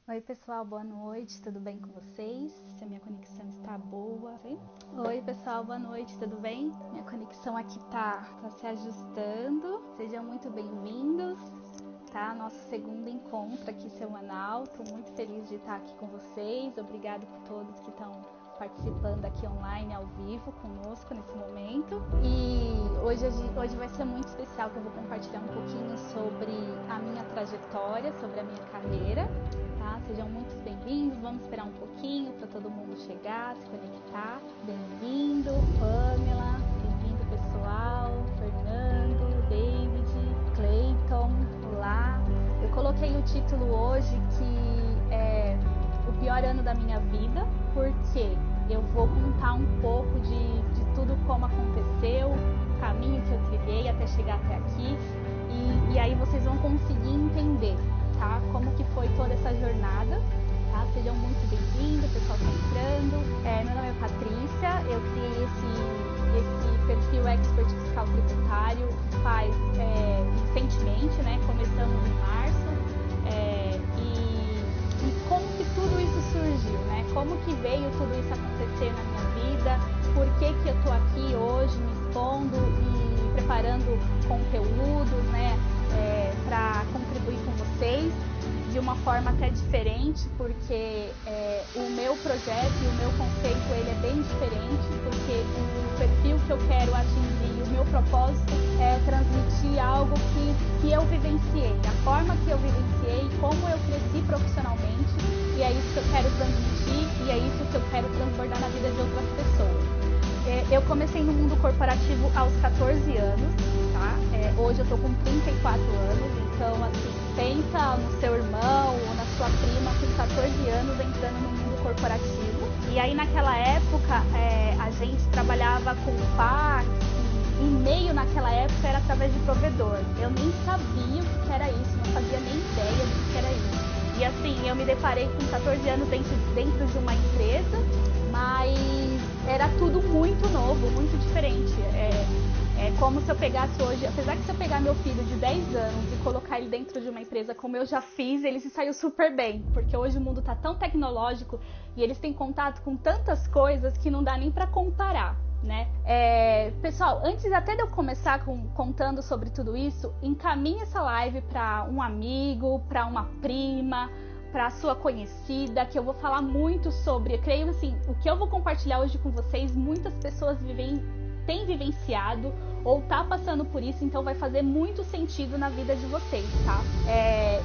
Oi pessoal, boa noite, tudo bem com vocês? Se a minha conexão está boa. Sim? Oi pessoal, boa noite, tudo bem? Minha conexão aqui tá se ajustando. Sejam muito bem-vindos, tá? Nosso segundo encontro aqui semanal. Tô muito feliz de estar aqui com vocês. Obrigado por todos que estão participando aqui online, ao vivo, conosco nesse momento. E hoje vai ser muito especial, que eu vou compartilhar um pouquinho sobre a minha trajetória, sobre a minha carreira. Tá? Sejam muito bem-vindos, vamos esperar um pouquinho para todo mundo chegar, se conectar. Bem-vindo, Pamela, bem-vindo pessoal, Fernando, David, Clayton, olá. Eu coloquei o título hoje que é o pior ano da minha vida, porque eu vou contar um pouco de tudo como aconteceu, o caminho que eu trilhei até chegar até aqui, e aí vocês vão conseguir entender, tá? Como que foi toda essa jornada, tá? Sejam muito bem-vindos, o pessoal está entrando. Meu nome é Patrícia, eu criei esse perfil Expert Fiscal Tributário faz recentemente, né? Começamos em março, e como que tudo isso surgiu, né? Como que veio tudo isso acontecer na minha vida, por que que eu tô aqui hoje me expondo e preparando conteúdos, né? Para contribuir com vocês de uma forma até diferente, porque o meu projeto e o meu conceito ele é bem diferente, porque o perfil que eu quero atingir, o meu propósito é transmitir algo que eu vivenciei, a forma que eu vivenciei, como eu cresci profissionalmente, e é isso que eu quero transmitir e é isso que eu quero transbordar na vida de outras pessoas. Eu comecei no mundo corporativo aos 14 anos, tá? Hoje eu tô com 34 anos, então assim, pensa no seu irmão ou na sua prima com 14 anos entrando no mundo corporativo. E aí naquela época a gente trabalhava com fax, e-mail naquela época era através de provedor. Eu nem sabia o que era isso, não fazia nem ideia do que era isso. E assim, eu me deparei com 14 anos dentro de uma empresa, mas era tudo muito novo, muito diferente. É como se eu pegasse hoje, apesar que se eu pegar meu filho de 10 anos e colocar ele dentro de uma empresa como eu já fiz, ele se saiu super bem, porque hoje o mundo está tão tecnológico e eles têm contato com tantas coisas que não dá nem para comparar, né? Pessoal, antes até de eu começar contando sobre tudo isso, encaminhe essa live para um amigo, para uma prima, para a sua conhecida, que eu vou falar muito sobre. Eu creio assim, o que eu vou compartilhar hoje com vocês, muitas pessoas têm vivenciado ou tá passando por isso, então vai fazer muito sentido na vida de vocês, tá?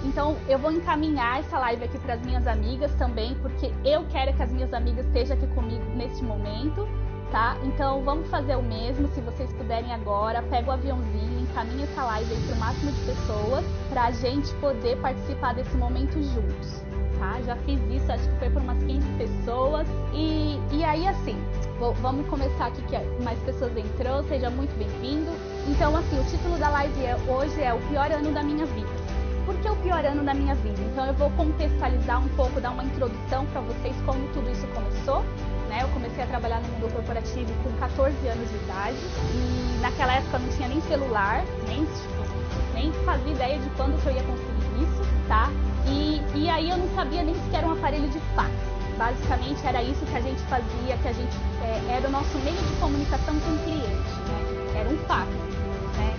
Então eu vou encaminhar essa live aqui para as minhas amigas também, porque eu quero que as minhas amigas estejam aqui comigo neste momento, tá? Então vamos fazer o mesmo, se vocês puderem agora, pega o aviãozinho, encaminha essa live aí pro máximo de pessoas, pra gente poder participar desse momento juntos, tá? Já fiz isso, acho que foi por umas 15 pessoas, e aí assim, vamos começar aqui que mais pessoas entrou, seja muito bem-vindo. Então assim, o título da live hoje é o pior ano da minha vida. Por que o pior ano da minha vida? Então eu vou contextualizar um pouco, dar uma introdução para vocês como tudo isso começou. Eu comecei a trabalhar no mundo corporativo com 14 anos de idade e naquela época eu não tinha nem celular, nem fazia ideia de quando que eu ia conseguir isso, tá? E aí eu não sabia nem sequer um aparelho de fax. Basicamente era isso que a gente fazia, era o nosso meio de comunicação com o cliente, né? Era um fax, né?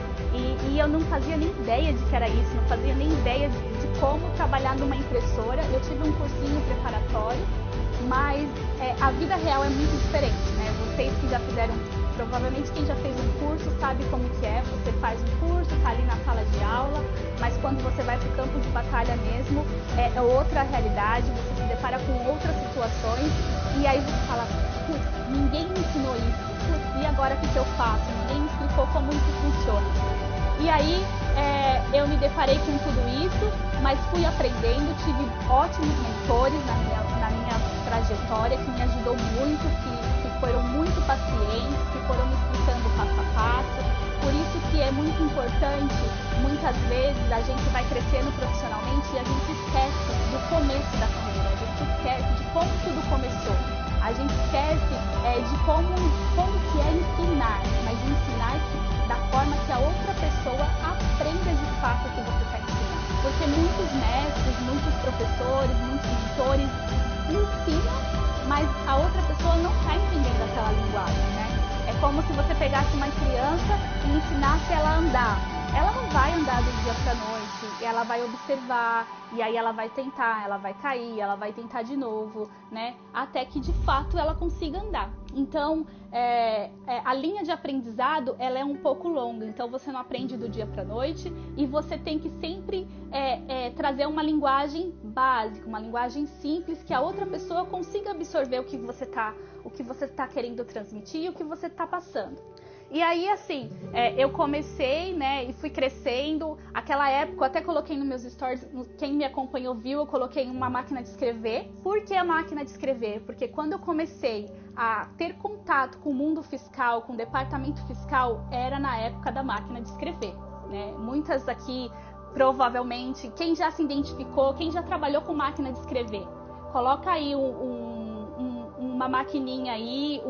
E eu não fazia nem ideia de que era isso, não fazia nem ideia de como trabalhar numa impressora. Eu tive um cursinho preparatório, mas a vida real é muito diferente, né? Vocês que já fizeram, provavelmente quem já fez um curso sabe como que é. Você faz um curso, tá ali na sala de aula, mas quando você vai pro campo de batalha mesmo, é outra realidade, você se depara com outras situações, e aí você fala, putz, ninguém me ensinou isso, putz, e agora o que eu faço? Ninguém me explicou como isso funciona. E aí eu me deparei com tudo isso, mas fui aprendendo, tive ótimos mentores na minha trajetória, que me ajudou muito, que foram muito pacientes, que foram me explicando passo a passo. Por isso que é muito importante, muitas vezes a gente vai crescendo profissionalmente e a gente esquece do começo da carreira, a gente esquece de como tudo começou. A gente esquece de como que é ensinar, mas ensinar da forma que a outra pessoa aprenda de fato o que você está ensinando. porque muitos mestres, muitos professores, muitos mentores ensinam, mas a outra pessoa não está entendendo aquela linguagem, né? É como se você pegasse uma criança e ensinasse ela a andar. Ela não vai andar do dia para a noite, ela vai observar, e aí ela vai tentar, ela vai cair, ela vai tentar de novo, né? Até que de fato ela consiga andar. Então, a linha de aprendizado, ela é um pouco longa, então você não aprende do dia para a noite, e você tem que sempre trazer uma linguagem básica, uma linguagem simples, que a outra pessoa consiga absorver o que você tá querendo transmitir e o que você está passando. E aí, assim, eu comecei, né, e fui crescendo. Aquela época, eu até coloquei nos meus stories, quem me acompanhou viu, eu coloquei uma máquina de escrever. Por que a máquina de escrever? Porque quando eu comecei a ter contato com o mundo fiscal, com o departamento fiscal, era na época da máquina de escrever, né? Muitas aqui, provavelmente, quem já se identificou, quem já trabalhou com máquina de escrever, coloca aí uma maquininha aí,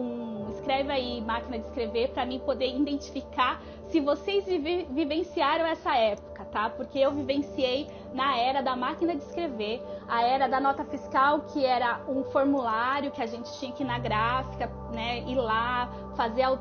escreve aí máquina de escrever para mim poder identificar se vocês vivenciaram essa época, tá? Porque eu vivenciei na era da máquina de escrever, a era da nota fiscal, que era um formulário que a gente tinha que ir na gráfica, né, ir lá,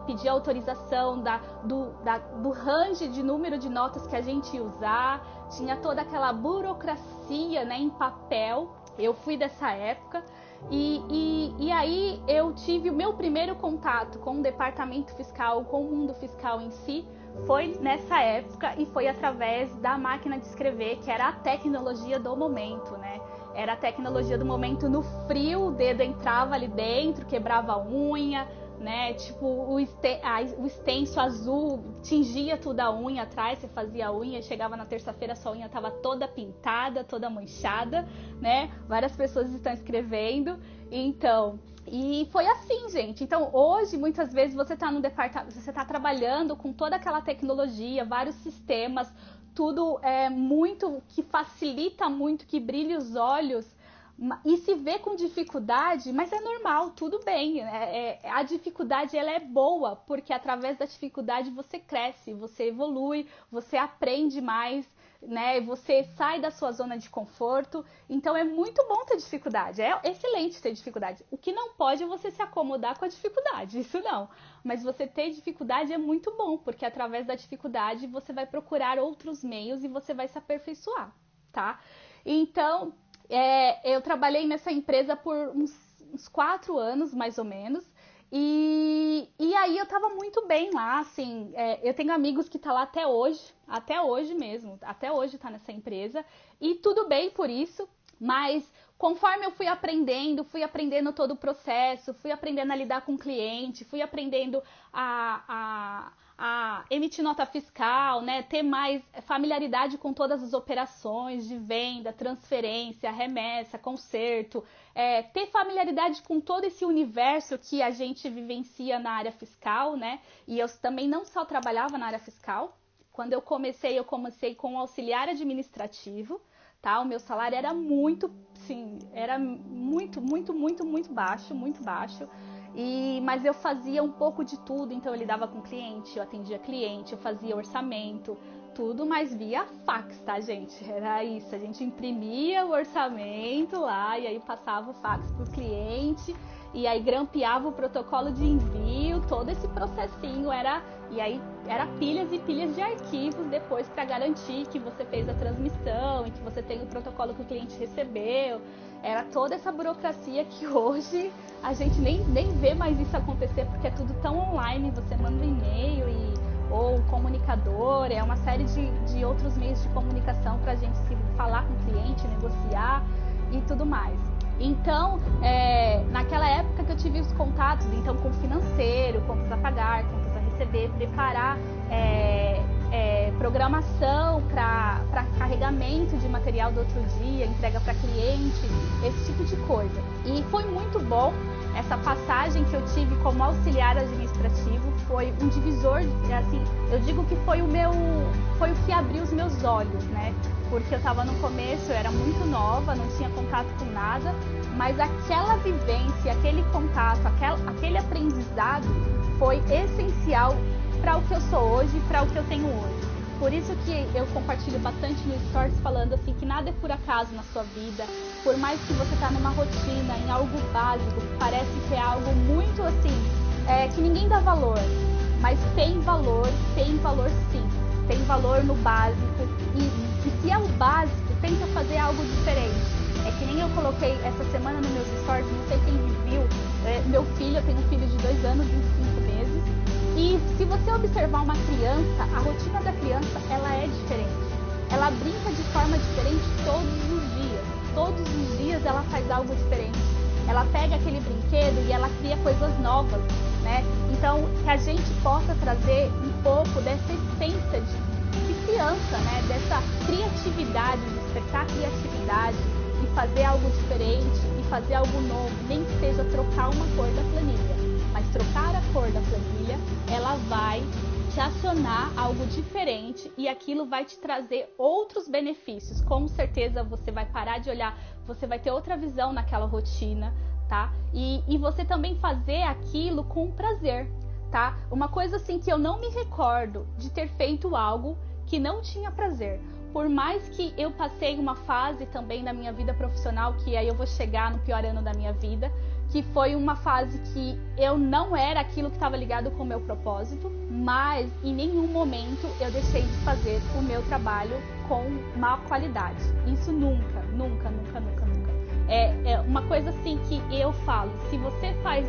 pedir autorização do range de número de notas que a gente ia usar, tinha toda aquela burocracia, né, em papel. Eu fui dessa época. E aí eu tive o meu primeiro contato com o departamento fiscal, com o mundo fiscal em si, foi nessa época, e foi através da máquina de escrever, que era a tecnologia do momento, né? Era a tecnologia do momento. No frio, o dedo entrava ali dentro, quebrava a unha, né? Tipo, o extenso azul tingia tudo a unha atrás, você fazia a unha e chegava na terça-feira, sua unha estava toda pintada, toda manchada, né? Várias pessoas estão escrevendo. Então, e foi assim, gente. Então, hoje, muitas vezes, você está no departamento, você está trabalhando com toda aquela tecnologia, vários sistemas, tudo muito, que facilita muito, que brilha os olhos, e se vê com dificuldade, mas é normal, tudo bem. A dificuldade, ela é boa, porque através da dificuldade você cresce, você evolui, você aprende mais, né? Você sai da sua zona de conforto. Então é muito bom ter dificuldade, é excelente ter dificuldade. O que não pode é você se acomodar com a dificuldade, isso não. Mas você ter dificuldade é muito bom, porque através da dificuldade você vai procurar outros meios e você vai se aperfeiçoar, tá? Então, eu trabalhei nessa empresa por uns 4 anos, mais ou menos, e aí eu tava muito bem lá, assim, eu tenho amigos que tá lá até hoje mesmo, até hoje tá nessa empresa, e tudo bem por isso, mas conforme eu fui aprendendo todo o processo, fui aprendendo a lidar com o cliente, fui aprendendo a emitir nota fiscal, né, ter mais familiaridade com todas as operações de venda, transferência, remessa, conserto, ter familiaridade com todo esse universo que a gente vivencia na área fiscal, né? E eu também não só trabalhava na área fiscal. Quando eu comecei com auxiliar administrativo, tá? O meu salário era muito, sim, era muito baixo, muito baixo. Mas eu fazia um pouco de tudo, então eu lidava com cliente, eu atendia cliente, eu fazia orçamento, tudo, mas via fax, tá, gente? Era isso, a gente imprimia o orçamento lá e aí passava o fax pro cliente e aí grampeava o protocolo de envio, todo esse processinho e aí era pilhas e pilhas de arquivos depois para garantir que você fez a transmissão e que você tem o protocolo que o cliente recebeu. Era toda essa burocracia que hoje a gente nem vê mais isso acontecer, porque é tudo tão online, você manda um e-mail ou um comunicador, é uma série de outros meios de comunicação para a gente se falar com o cliente, negociar e tudo mais. Então, naquela época que eu tive os contatos, então, com o financeiro, contas a pagar, contas a receber, preparar programação para carregamento de material do outro dia, entrega para cliente, esse tipo de coisa. E foi muito bom essa passagem que eu tive como auxiliar administrativo, foi um divisor, assim, eu digo que foi o que abriu os meus olhos, né? Porque eu estava no começo, eu era muito nova, não tinha contato com nada, mas aquela vivência, aquele contato, aquele aprendizado foi essencial para o que eu sou hoje e para o que eu tenho hoje. Por isso que eu compartilho bastante no Stories falando assim que nada é por acaso na sua vida. Por mais que você tá numa rotina, em algo básico, que parece que é algo muito assim, que ninguém dá valor. Mas tem valor sim. Tem valor no básico. E se é o básico, tenta fazer algo diferente. É que nem eu coloquei essa semana nos meus stories, não sei quem viu, meu filho, eu tenho um filho de 2 anos e 5 meses. E se você observar uma criança, a rotina da criança, ela é diferente. Ela brinca de forma diferente todos os dias. Todos os dias ela faz algo diferente. Ela pega aquele brinquedo e ela cria coisas novas, né? Então, que a gente possa trazer um pouco dessa essência de criança, né? Dessa criatividade, despertar a criatividade e fazer algo diferente e fazer algo novo, nem que seja trocar uma cor da planilha. Mas trocar a cor da planilha, ela vai te acionar algo diferente e aquilo vai te trazer outros benefícios. Com certeza você vai parar de olhar, você vai ter outra visão naquela rotina, tá? E você também fazer aquilo com prazer, tá? Uma coisa assim que eu não me recordo de ter feito algo que não tinha prazer. Por mais que eu passei uma fase também na minha vida profissional, que aí eu vou chegar no pior ano da minha vida, que foi uma fase que eu não era aquilo que estava ligado com o meu propósito, mas em nenhum momento eu deixei de fazer o meu trabalho com má qualidade. Isso nunca, nunca, nunca, nunca, nunca. É uma coisa assim que eu falo, se você faz,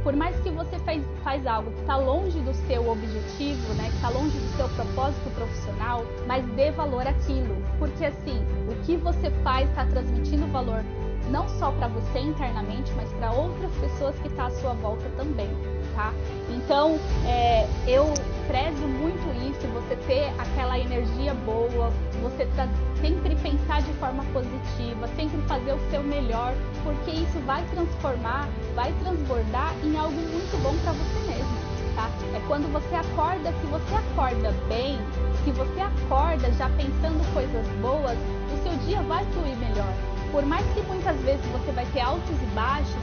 por mais que você faz algo que está longe do seu objetivo, né, que está longe do seu propósito profissional, mas dê valor àquilo, porque assim, o que você faz está transmitindo valor não só para você internamente, mas para outras pessoas que estão à sua volta também, tá? Então, eu prezo muito isso, você ter aquela energia boa, você sempre pensar de forma positiva, sempre fazer o seu melhor, porque isso vai transformar, vai transbordar em algo muito bom para você mesmo, tá? É quando você acorda, se você acorda bem, se você acorda já pensando coisas boas, o seu dia vai fluir melhor. Por mais que muitas vezes você vai ter altos e baixos,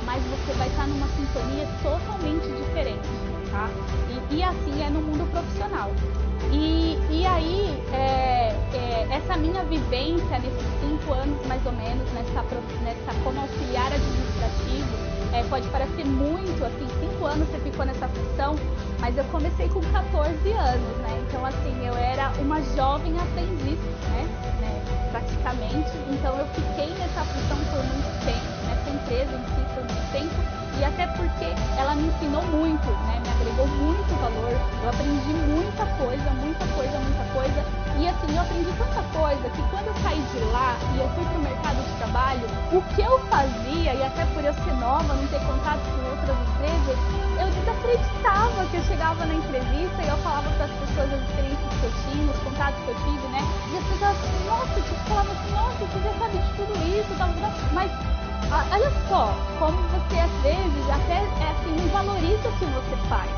mas você vai estar numa sintonia totalmente diferente, tá? E assim é no mundo profissional. E aí, essa minha vivência nesses 5 anos mais ou menos, como auxiliar administrativo, pode parecer muito, assim, 5 anos você ficou nessa função, mas eu comecei com 14 anos, né? Então, assim, eu era uma jovem aprendiz, né? Praticamente. Então, eu fiquei nessa função por muito tempo, nessa empresa em si por muito tempo, e até porque ela me ensinou muito, né? Me agregou muito valor, eu aprendi muita coisa, muita coisa, muita coisa. E assim, eu aprendi tanta coisa que quando eu saí de lá e eu fui pro mercado de trabalho, o que eu fazia, e até por eu ser nova, não ter contato com outras empresas, eu desacreditava que eu chegava na entrevista e eu falava para as pessoas as experiências que eu tinha, os contatos que eu tive, né? E as pessoas, nossa, tipo, falavam assim, nossa, você já sabe de tudo isso, tal, mas olha só, como você às vezes até assim, não valoriza o que você faz.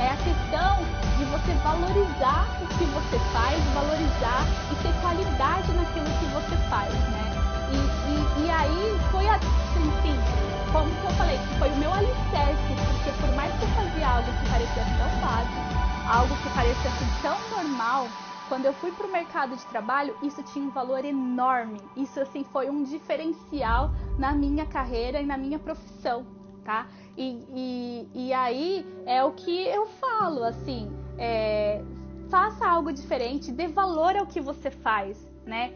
É a questão de você valorizar o que você faz, valorizar e ter qualidade naquilo que você faz, né? E aí foi assim, como que eu falei, que foi o meu alicerce, porque por mais que eu fazia algo que parecia tão fácil, algo que parecia assim, tão normal, quando eu fui para o mercado de trabalho, isso tinha um valor enorme. Isso assim foi um diferencial na minha carreira e na minha profissão, tá? E aí é o que eu falo, assim, faça algo diferente, dê valor ao que você faz, né?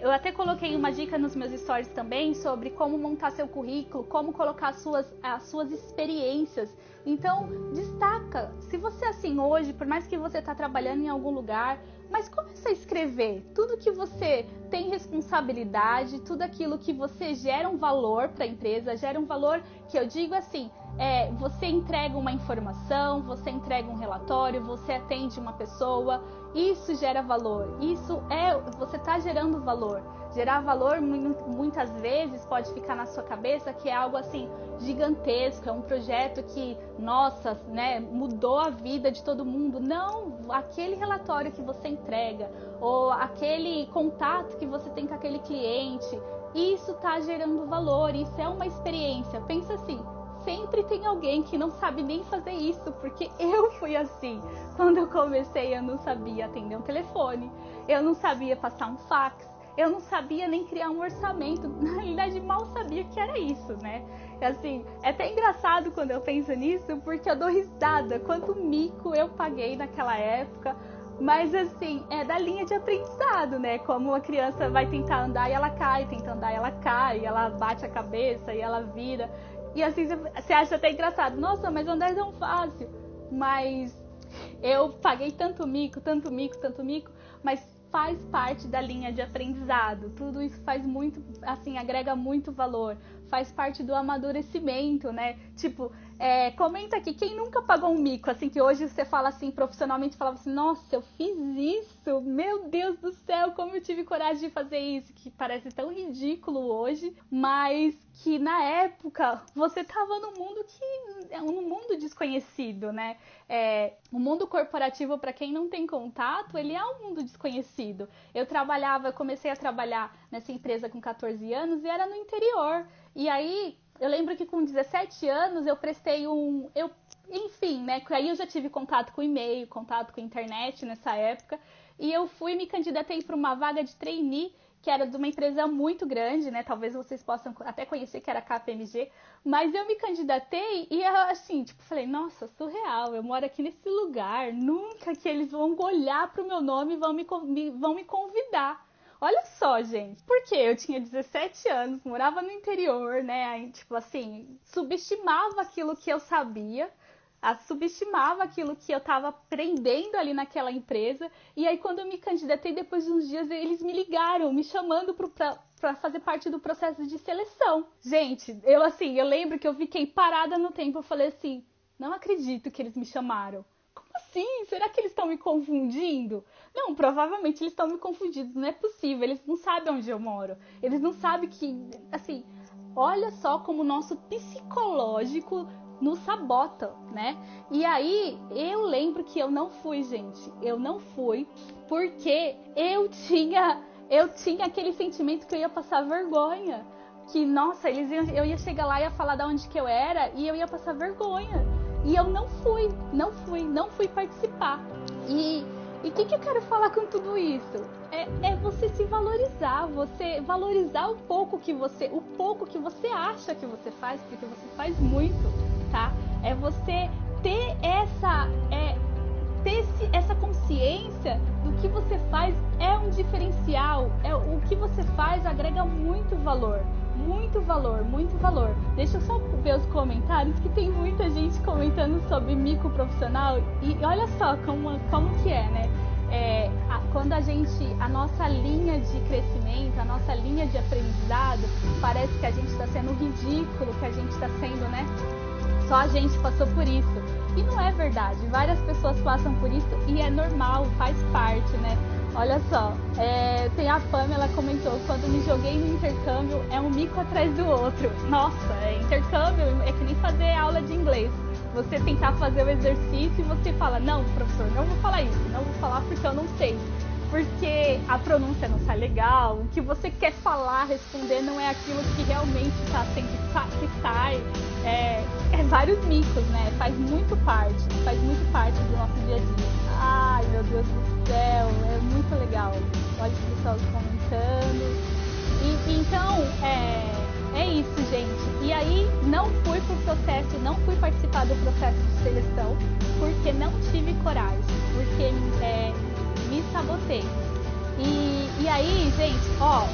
Eu até coloquei uma dica nos meus stories também sobre como montar seu currículo, como colocar as suas experiências. Então, destaca. Se você assim hoje, por mais que você está trabalhando em algum lugar, mas começa a escrever tudo que você tem responsabilidade, tudo aquilo que você gera um valor para a empresa, gera um valor que eu digo assim, você entrega uma informação, você entrega um relatório, você atende uma pessoa, isso gera valor, você está gerando valor. Gerar valor muitas vezes pode ficar na sua cabeça que é algo assim gigantesco, é um projeto que, nossa, né, mudou a vida de todo mundo. Não, aquele relatório que você entrega ou aquele contato que você tem com aquele cliente, isso está gerando valor, isso é uma experiência. Pensa assim, sempre tem alguém que não sabe nem fazer isso, porque eu fui assim. Quando eu comecei, eu não sabia atender um telefone, eu não sabia passar um fax, eu não sabia nem criar um orçamento. Na realidade, mal sabia que era isso, né? Assim, é até engraçado quando eu penso nisso, porque eu dou risada quanto mico eu paguei naquela época. Mas assim, é da linha de aprendizado, né? Como a criança vai tentar andar e ela cai, tenta andar e ela cai, ela bate a cabeça e ela vira. E assim, você acha até engraçado. Nossa, mas andar é tão fácil. Mas eu paguei tanto mico, mas faz parte da linha de aprendizado. Tudo isso faz muito, assim, agrega muito valor. Faz parte do amadurecimento, né? Tipo, comenta aqui, quem nunca pagou um mico? Assim, que hoje você fala assim, profissionalmente, falava assim, nossa, eu fiz isso, meu Deus do céu, como eu tive coragem de fazer isso, que parece tão ridículo hoje, mas que na época você tava num mundo que é um mundo desconhecido, né? O mundo corporativo, para quem não tem contato, ele é um mundo desconhecido. Eu comecei a trabalhar nessa empresa com 14 anos e era no interior. E aí, eu lembro que com 17 anos eu prestei enfim, né? Aí eu já tive contato com e-mail, contato com internet nessa época. E eu me candidatei para uma vaga de trainee, que era de uma empresa muito grande, né? Talvez vocês possam até conhecer, que era a KPMG. Mas eu me candidatei e, assim, tipo, falei, nossa, surreal, eu moro aqui nesse lugar, nunca que eles vão olhar pro meu nome e vão me convidar. Olha só, gente, porque eu tinha 17 anos, morava no interior, né? Aí, tipo assim, subestimava aquilo que eu sabia, subestimava aquilo que eu estava aprendendo ali naquela empresa. E aí, quando eu me candidatei, depois de uns dias, eles me ligaram, me chamando para fazer parte do processo de seleção. Gente, eu lembro que eu fiquei parada no tempo, eu falei assim, não acredito que eles me chamaram. Como assim? Será que eles estão me confundindo? Não, provavelmente eles estão me confundindo, não é possível, eles não sabem onde eu moro. Eles não sabem que, assim, olha só como o nosso psicológico nos sabota, né? E aí, eu lembro que eu não fui, gente. Eu não fui porque eu tinha aquele sentimento que eu ia passar vergonha. Que, nossa, eu ia chegar lá e ia falar de onde que eu era e eu ia passar vergonha. E eu não fui participar. E o que eu quero falar com tudo isso? É você se valorizar, você valorizar o pouco que você acha que você faz, porque você faz muito, tá? É você ter essa consciência do que você faz é um diferencial, o que você faz agrega muito valor. Muito valor, muito valor. Deixa eu só ver os comentários, que tem muita gente comentando sobre mico profissional. E olha só como que é, né? Quando a nossa linha de crescimento, a nossa linha de aprendizado, parece que a gente está sendo ridículo, que a gente está sendo, né? Só a gente passou por isso. E não é verdade. Várias pessoas passam por isso e é normal, faz parte, né? Olha só, tem a Pamela comentou, quando me joguei no intercâmbio, é um mico atrás do outro. Nossa, intercâmbio é que nem fazer aula de inglês. Você tentar fazer o exercício e você fala, não, professor, não vou falar isso, não vou falar porque eu não sei. Porque a pronúncia não sai legal, o que você quer falar, responder, não é aquilo que realmente está sendo que sai. Vários micos, né? Faz muito parte do nosso dia a dia. Ai, meu Deus do céu, é muito legal. Olha o pessoal comentando. Então, é isso, gente. E aí, não fui participar do processo de seleção, porque não tive coragem, porque me sabotei. E aí, gente,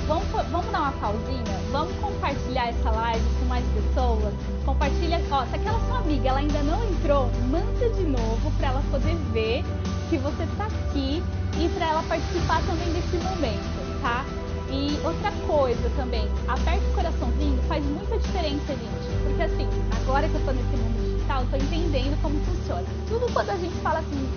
vamos dar uma pausinha, vamos compartilhar essa live com mais pessoas, compartilha, se aquela sua amiga ela ainda não entrou, manda de novo para ela poder ver que você tá aqui e para ela participar também desse momento, tá? E outra coisa também, aperta o coraçãozinho, faz muita diferença, gente, porque assim, agora que eu tô nesse mundo digital, eu tô entendendo como funciona. Tudo quando a gente fala assim,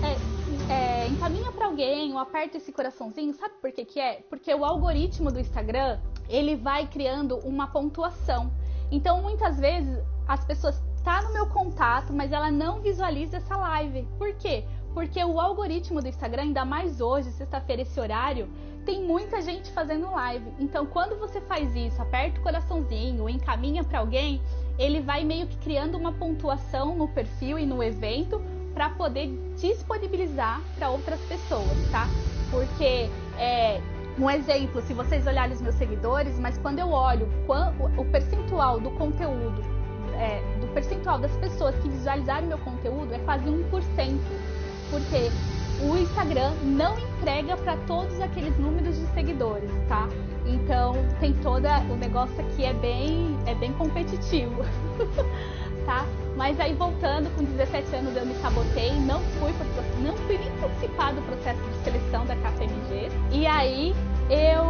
encaminha pra alguém ou aperta esse coraçãozinho, sabe por que é? Porque o algoritmo do Instagram, ele vai criando uma pontuação. Então, muitas vezes, as pessoas tá no meu contato, mas ela não visualiza essa live. Por quê? Porque o algoritmo do Instagram, ainda mais hoje, sexta-feira, esse horário, tem muita gente fazendo live. Então, quando você faz isso, aperta o coraçãozinho, encaminha para alguém, ele vai meio que criando uma pontuação no perfil e no evento para poder disponibilizar para outras pessoas, tá? Porque, um exemplo, se vocês olharem os meus seguidores, mas quando eu olho o percentual do conteúdo, do percentual das pessoas que visualizaram meu conteúdo é quase 1%, porque o Instagram não entrega para todos aqueles números de seguidores, tá? Então tem o negócio aqui é bem competitivo, tá? Mas aí voltando, com 17 anos eu me sabotei, não fui nem participar do processo de seleção da KPMG. E aí eu,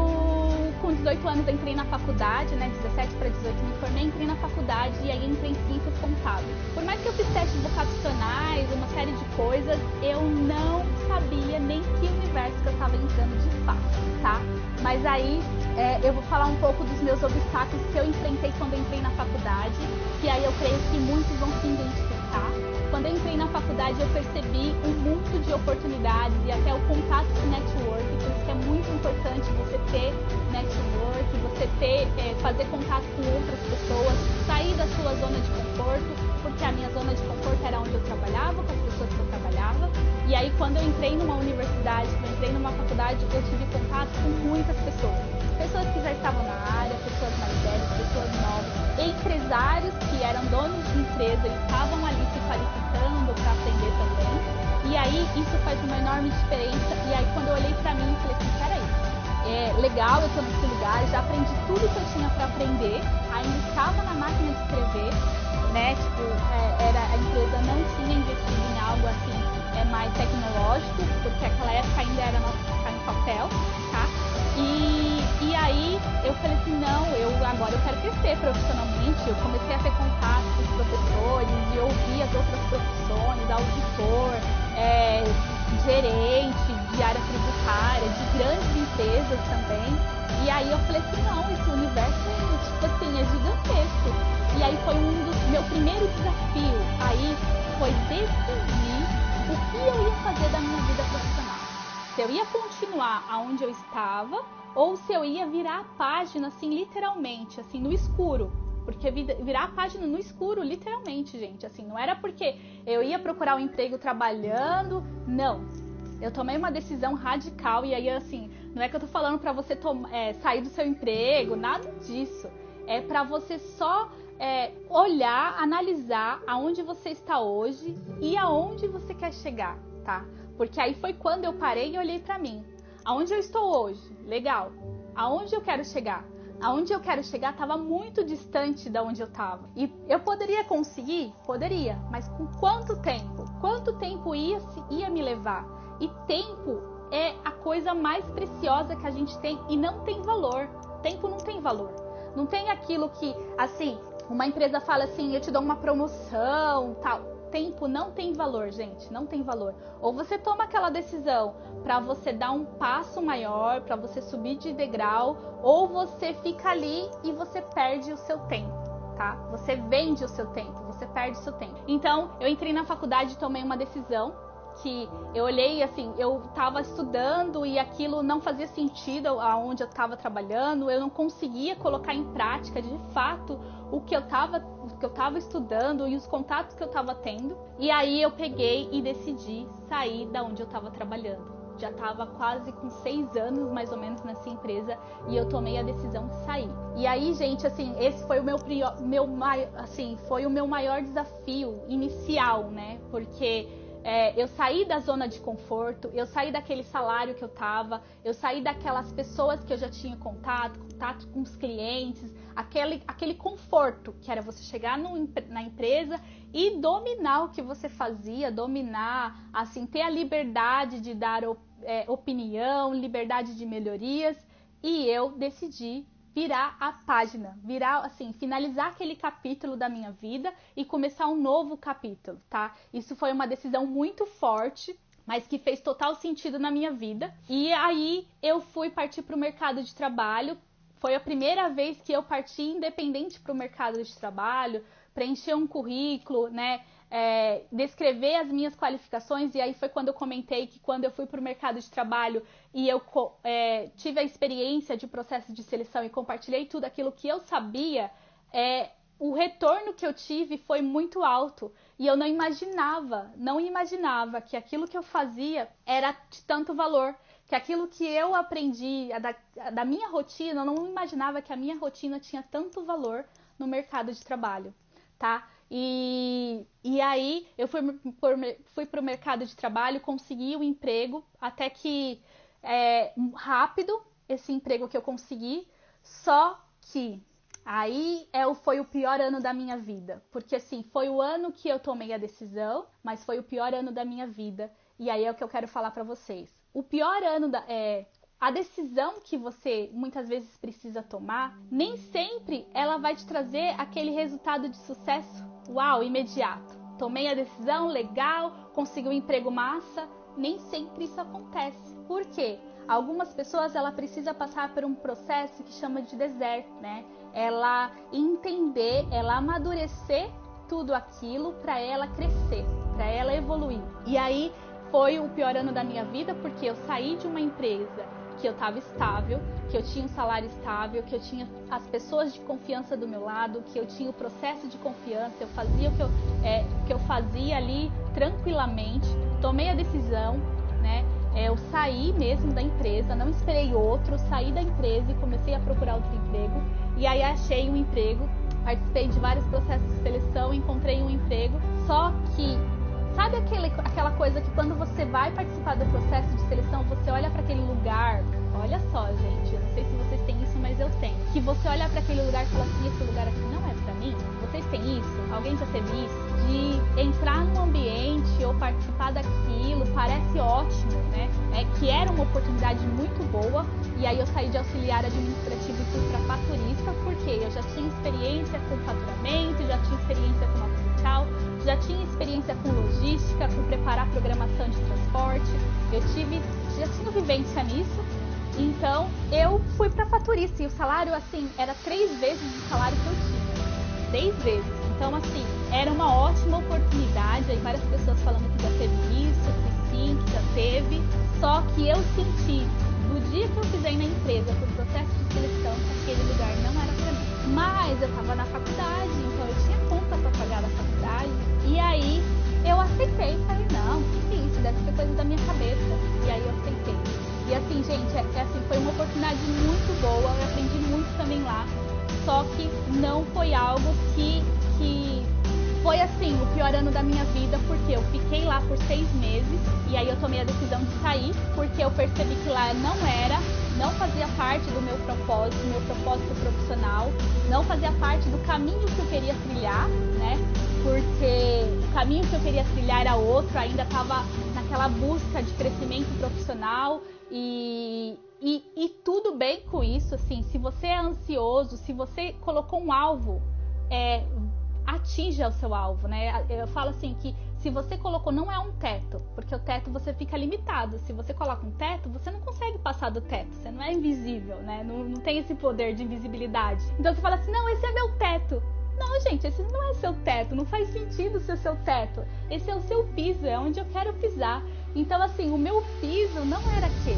com 18 anos, entrei na faculdade, né? 17 para 18 me formei, entrei na faculdade e aí entrei em ciências contábeis. Por mais que eu fiz testes vocacionais, uma série de coisas, eu não sabia nem que universo que eu estava entrando de fato, tá? Mas aí eu vou falar um pouco dos meus obstáculos que eu enfrentei quando eu entrei na faculdade, que aí eu creio que muitos vão se identificar. Quando eu entrei na faculdade, eu percebi um mundo de oportunidades e até o contato com network, por isso que é muito importante você ter network, você fazer contato com outras pessoas, sair da sua zona de conforto, porque a minha zona de conforto era onde eu trabalhava, com as pessoas que eu trabalhava. E aí, quando eu entrei numa universidade, quando eu entrei numa faculdade, eu tive contato com muitas pessoas. Pessoas que já estavam na área, pessoas mais velhas, pessoas novas, empresários que eram donos de empresa e estavam ali se qualificando para aprender também. E aí, isso faz uma enorme diferença. E aí, quando eu olhei para mim, eu falei assim, peraí, legal, eu estou nesse lugar, já aprendi tudo que eu tinha para aprender, ainda estava na máquina de escrever, né? Tipo, a empresa não tinha investido em algo assim mais tecnológico, porque aquela época ainda era nosso ficar em papel, tá? E aí eu falei assim, não, agora eu quero crescer profissionalmente. Eu comecei a ter contato com os professores e ouvir as outras profissões, auditor, gerente de área tributária, de grandes empresas também. E aí eu falei assim, não, esse universo é gigantesco. E aí foi meu primeiro desafio, aí foi decidir o que eu ia fazer da minha vida profissional. Se eu ia continuar aonde eu estava ou se eu ia virar a página, assim, literalmente, assim, no escuro. Porque virar a página no escuro, literalmente, gente, assim, não era porque eu ia procurar um emprego trabalhando, não. Eu tomei uma decisão radical e aí, assim, não é que eu tô falando pra você sair do seu emprego, nada disso. É pra você só olhar, analisar aonde você está hoje e aonde você quer chegar, tá? Porque aí foi quando eu parei e olhei pra mim. Aonde eu estou hoje? Legal. Aonde eu quero chegar? Aonde eu quero chegar estava muito distante da onde eu estava. E eu poderia conseguir? Poderia. Mas com quanto tempo? Quanto tempo ia me levar? E tempo é a coisa mais preciosa que a gente tem e não tem valor. Tempo não tem valor. Não tem aquilo que, assim, uma empresa fala assim, eu te dou uma promoção, tal. Tempo não tem valor, gente, não tem valor. Ou você toma aquela decisão para você dar um passo maior, para você subir de degrau, ou você fica ali e você perde o seu tempo, tá? Você vende o seu tempo, você perde o seu tempo. Então, eu entrei na faculdade e tomei uma decisão que eu olhei, assim, eu estava estudando e aquilo não fazia sentido aonde eu estava trabalhando, eu não conseguia colocar em prática de fato o que eu estava estudando e os contatos que eu estava tendo. E aí eu peguei e decidi sair da onde eu estava trabalhando. Já estava quase com 6 anos, mais ou menos, nessa empresa e eu tomei a decisão de sair. E aí, gente, assim, esse foi foi o meu maior desafio inicial, né? Porque eu saí da zona de conforto, eu saí daquele salário que eu tava, eu saí daquelas pessoas que eu já tinha contato com os clientes, aquele conforto que era você chegar na empresa e dominar o que você fazia, dominar, assim, ter a liberdade de dar opinião, liberdade de melhorias, e eu decidi virar a página, finalizar aquele capítulo da minha vida e começar um novo capítulo, tá? Isso foi uma decisão muito forte, mas que fez total sentido na minha vida. E aí eu fui partir para o mercado de trabalho. Foi a primeira vez que eu parti independente para o mercado de trabalho, preencher um currículo, né? Descrever as minhas qualificações, e aí foi quando eu comentei que quando eu fui para o mercado de trabalho e eu tive a experiência de processo de seleção e compartilhei tudo aquilo que eu sabia, o retorno que eu tive foi muito alto e eu não imaginava que aquilo que eu fazia era de tanto valor, que aquilo que eu aprendi da minha rotina, eu não imaginava que a minha rotina tinha tanto valor no mercado de trabalho, tá? E aí eu fui pro mercado de trabalho, consegui um emprego, até que rápido esse emprego que eu consegui, só que aí foi o pior ano da minha vida, porque assim, foi o ano que eu tomei a decisão, mas foi o pior ano da minha vida, e aí é o que eu quero falar pra vocês. O pior ano a decisão que você muitas vezes precisa tomar, nem sempre ela vai te trazer aquele resultado de sucesso, uau, imediato. Tomei a decisão, legal, consegui um emprego massa, nem sempre isso acontece. Por quê? Algumas pessoas, ela precisa passar por um processo que chama de deserto, né? Ela entender, ela amadurecer tudo aquilo para ela crescer, para ela evoluir. E aí foi o pior ano da minha vida, porque eu saí de uma empresa que eu estava estável, que eu tinha um salário estável, que eu tinha as pessoas de confiança do meu lado, que eu tinha o processo de confiança, eu fazia o que eu fazia ali tranquilamente, tomei a decisão, né? Eu saí mesmo da empresa, não esperei outro, saí da empresa e comecei a procurar outro emprego. E aí achei um emprego, participei de vários processos de seleção, encontrei um emprego. Só que, sabe aquela coisa que quando você vai participar do processo de seleção, você olha para aquele lugar, olha só, gente, eu não sei se vocês têm isso, mas eu tenho. Que você olha para aquele lugar e fala assim, esse lugar aqui não é para mim? Vocês têm isso? Alguém já teve isso? De entrar num ambiente ou participar daquilo, parece ótimo, né? Que era uma oportunidade muito boa, e aí eu saí de auxiliar administrativo e fui para faturista, porque eu já tinha experiência com faturamento, já tinha experiência com mapa fiscal, já tinha experiência com logística, com preparar programação de transporte, já tinha vivência nisso, então eu fui para faturista, e o salário, assim, era 3 vezes o salário que eu tinha, 10 vezes. Então, assim, era uma ótima oportunidade, aí várias pessoas falando que já teve isso, que sim, que já teve, só que eu senti, do dia que eu pisei na empresa, pro processo de seleção, que aquele lugar não era pra mim. Mas eu tava na faculdade, então eu tinha conta pra pagar na faculdade, e aí eu aceitei, falei, não, que isso, deve ser coisa da minha cabeça, e aí eu aceitei. E assim, gente, assim, foi uma oportunidade muito boa, eu aprendi muito também lá, só que não foi algo que foi assim, o pior ano da minha vida, porque eu fiquei lá por 6 meses e aí eu tomei a decisão de sair, porque eu percebi que lá não fazia parte do meu propósito profissional, não fazia parte do caminho que eu queria trilhar, né? Porque o caminho que eu queria trilhar era outro, ainda estava naquela busca de crescimento profissional e tudo bem com isso, assim, se você é ansioso, se você colocou um alvo, atinja o seu alvo, né? Eu falo assim que se você colocou, não é um teto, porque o teto você fica limitado. Se você coloca um teto, você não consegue passar do teto, você não é invisível, né? Não tem esse poder de invisibilidade. Então você fala assim, não, esse é meu teto. Não, gente, esse não é seu teto, não faz sentido ser seu teto. Esse é o seu piso, é onde eu quero pisar. Então, assim, o meu piso não era aquele,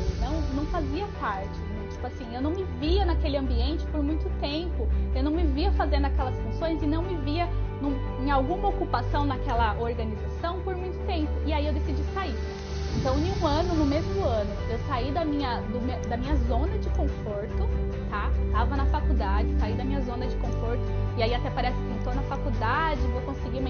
não fazia parte. Tipo assim, eu não me via naquele ambiente por muito tempo, eu não me via fazendo aquelas funções e não me via em alguma ocupação naquela organização por muito tempo. E aí eu decidi sair. Então, em um ano, no mesmo ano, eu saí da minha zona de conforto, tá? Tava na faculdade, saí da minha zona de conforto, e aí até parece que estou na faculdade, vou conseguir um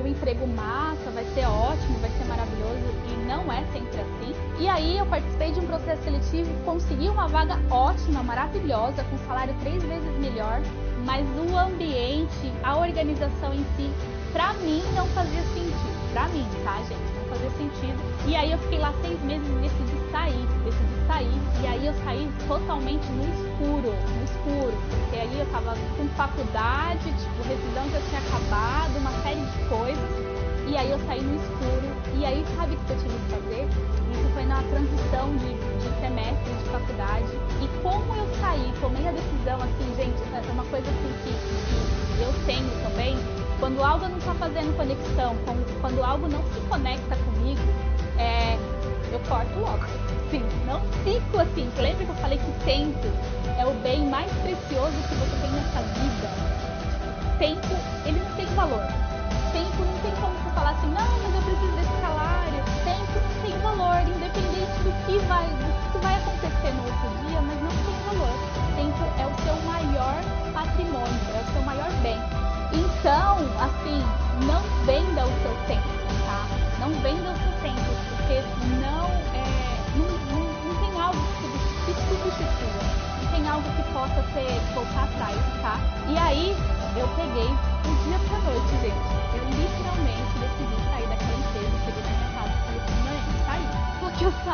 emprego massa, vai ser ótimo, vai ser maravilhoso, e não é sempre assim. E aí eu participei de um processo seletivo, consegui uma vaga ótima, maravilhosa, com salário 3 vezes melhor, mas o ambiente, a organização em si, pra mim não fazia sentido. Pra mim, tá, gente? Não fazia sentido. E aí eu fiquei lá 6 meses e decidi sair. E aí eu saí totalmente no escuro. Porque aí eu tava com faculdade, tipo, rescisão que eu tinha acabado, uma série de coisas. E aí eu saí no escuro. E aí, sabe o que eu tive que fazer? Isso foi na transição de semestre de faculdade. E como eu saí, tomei a decisão, assim, gente, é uma coisa assim que eu tenho também. Quando algo não está fazendo conexão, quando algo não se conecta comigo, eu corto logo. Sim, não fico assim. Lembra que eu falei que tempo é o bem mais precioso que você tem nessa vida?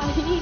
aí,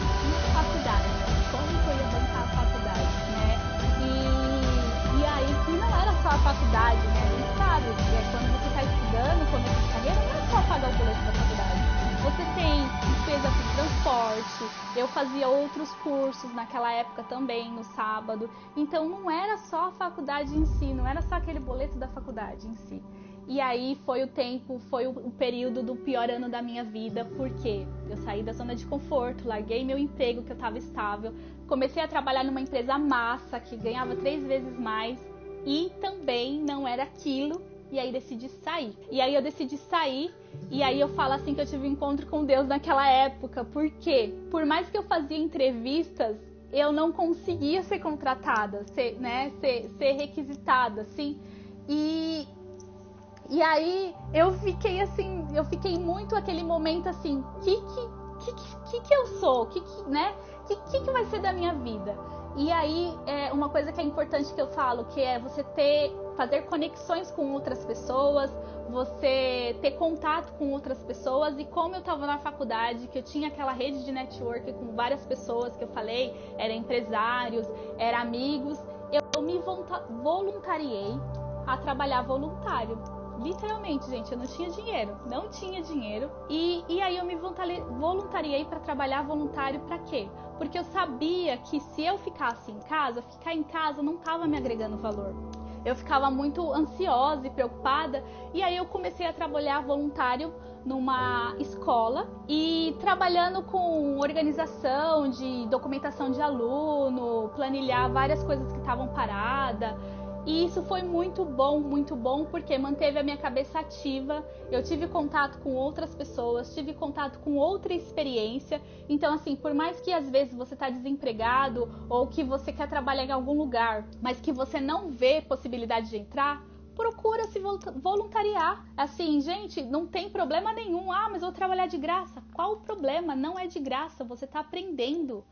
faculdade. Como que eu ia bancar a faculdade, né? E aí, que não era só a faculdade, né? A gente sabe, quando você está estudando, começo de carreira, não é só pagar o boleto da faculdade. Você tem despesa com transporte, eu fazia outros cursos naquela época também, no sábado. Então, não era só a faculdade em si, não era só aquele boleto da faculdade em si. E aí foi o período do pior ano da minha vida, porque eu saí da zona de conforto, larguei meu emprego que eu estava estável, comecei a trabalhar numa empresa massa, que ganhava 3 vezes mais, e também não era aquilo, e aí decidi sair. E aí eu decidi sair, e aí eu falo assim que eu tive um encontro com Deus naquela época, porque por mais que eu fazia entrevistas, eu não conseguia ser contratada, ser requisitada, assim, E aí eu fiquei muito aquele momento assim, que eu sou? Que vai ser da minha vida? E aí uma coisa que é importante que eu falo, que é você fazer conexões com outras pessoas, você ter contato com outras pessoas. E como eu estava na faculdade, que eu tinha aquela rede de network com várias pessoas que eu falei, eram empresários, eram amigos, eu me voluntariei a trabalhar voluntário. Literalmente, gente, eu não tinha dinheiro. E aí eu me voluntariei para trabalhar voluntário para quê? Porque eu sabia que se eu ficasse em casa, ficar em casa não estava me agregando valor. Eu ficava muito ansiosa e preocupada, e aí eu comecei a trabalhar voluntário numa escola e trabalhando com organização de documentação de aluno, planilhar várias coisas que estavam paradas. E isso foi muito bom, porque manteve a minha cabeça ativa, eu tive contato com outras pessoas, tive contato com outra experiência. Então, assim, por mais que às vezes você está desempregado ou que você quer trabalhar em algum lugar, mas que você não vê possibilidade de entrar, procura se voluntariar. Assim, gente, não tem problema nenhum. Mas vou trabalhar de graça. Qual o problema? Não é de graça, você está aprendendo.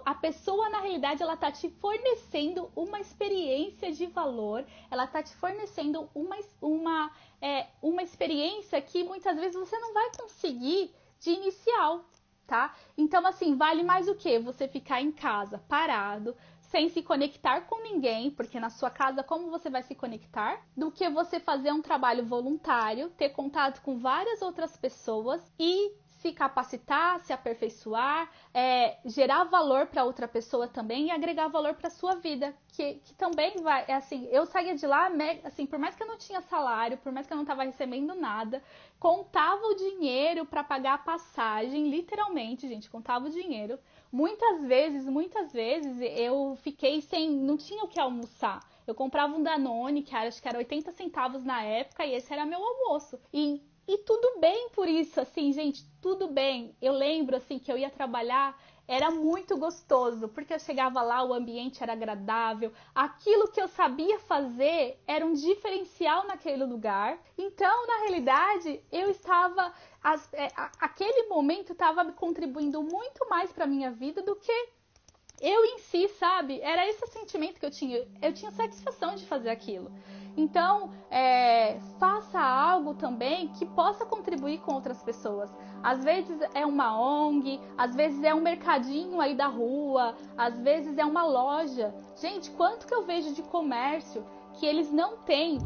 A pessoa, na realidade, ela está te fornecendo uma experiência de valor, ela está te fornecendo uma experiência que muitas vezes você não vai conseguir de inicial, tá? Então, assim, vale mais o quê? Você ficar em casa, parado, sem se conectar com ninguém, porque na sua casa como você vai se conectar? Do que você fazer um trabalho voluntário, ter contato com várias outras pessoas e se capacitar, se aperfeiçoar, gerar valor para outra pessoa também e agregar valor para sua vida, que também vai, eu saía de lá, assim, por mais que eu não tinha salário, por mais que eu não estava recebendo nada, contava o dinheiro para pagar a passagem, literalmente, gente, contava o dinheiro. Muitas vezes eu fiquei não tinha o que almoçar. Eu comprava um Danone, que acho que era 80 centavos na época, e esse era meu almoço. E tudo bem por isso, assim, gente, tudo bem. Eu lembro, assim, que eu ia trabalhar, era muito gostoso, porque eu chegava lá, o ambiente era agradável, aquilo que eu sabia fazer era um diferencial naquele lugar. Então, na realidade, eu estava, aquele momento estava me contribuindo muito mais para a minha vida do que eu em si, sabe? Era esse o sentimento que eu tinha. Eu tinha satisfação de fazer aquilo. Então, faça algo também que possa contribuir com outras pessoas. Às vezes é uma ONG, às vezes é um mercadinho aí da rua, às vezes é uma loja. Gente, quanto que eu vejo de comércio que eles não têm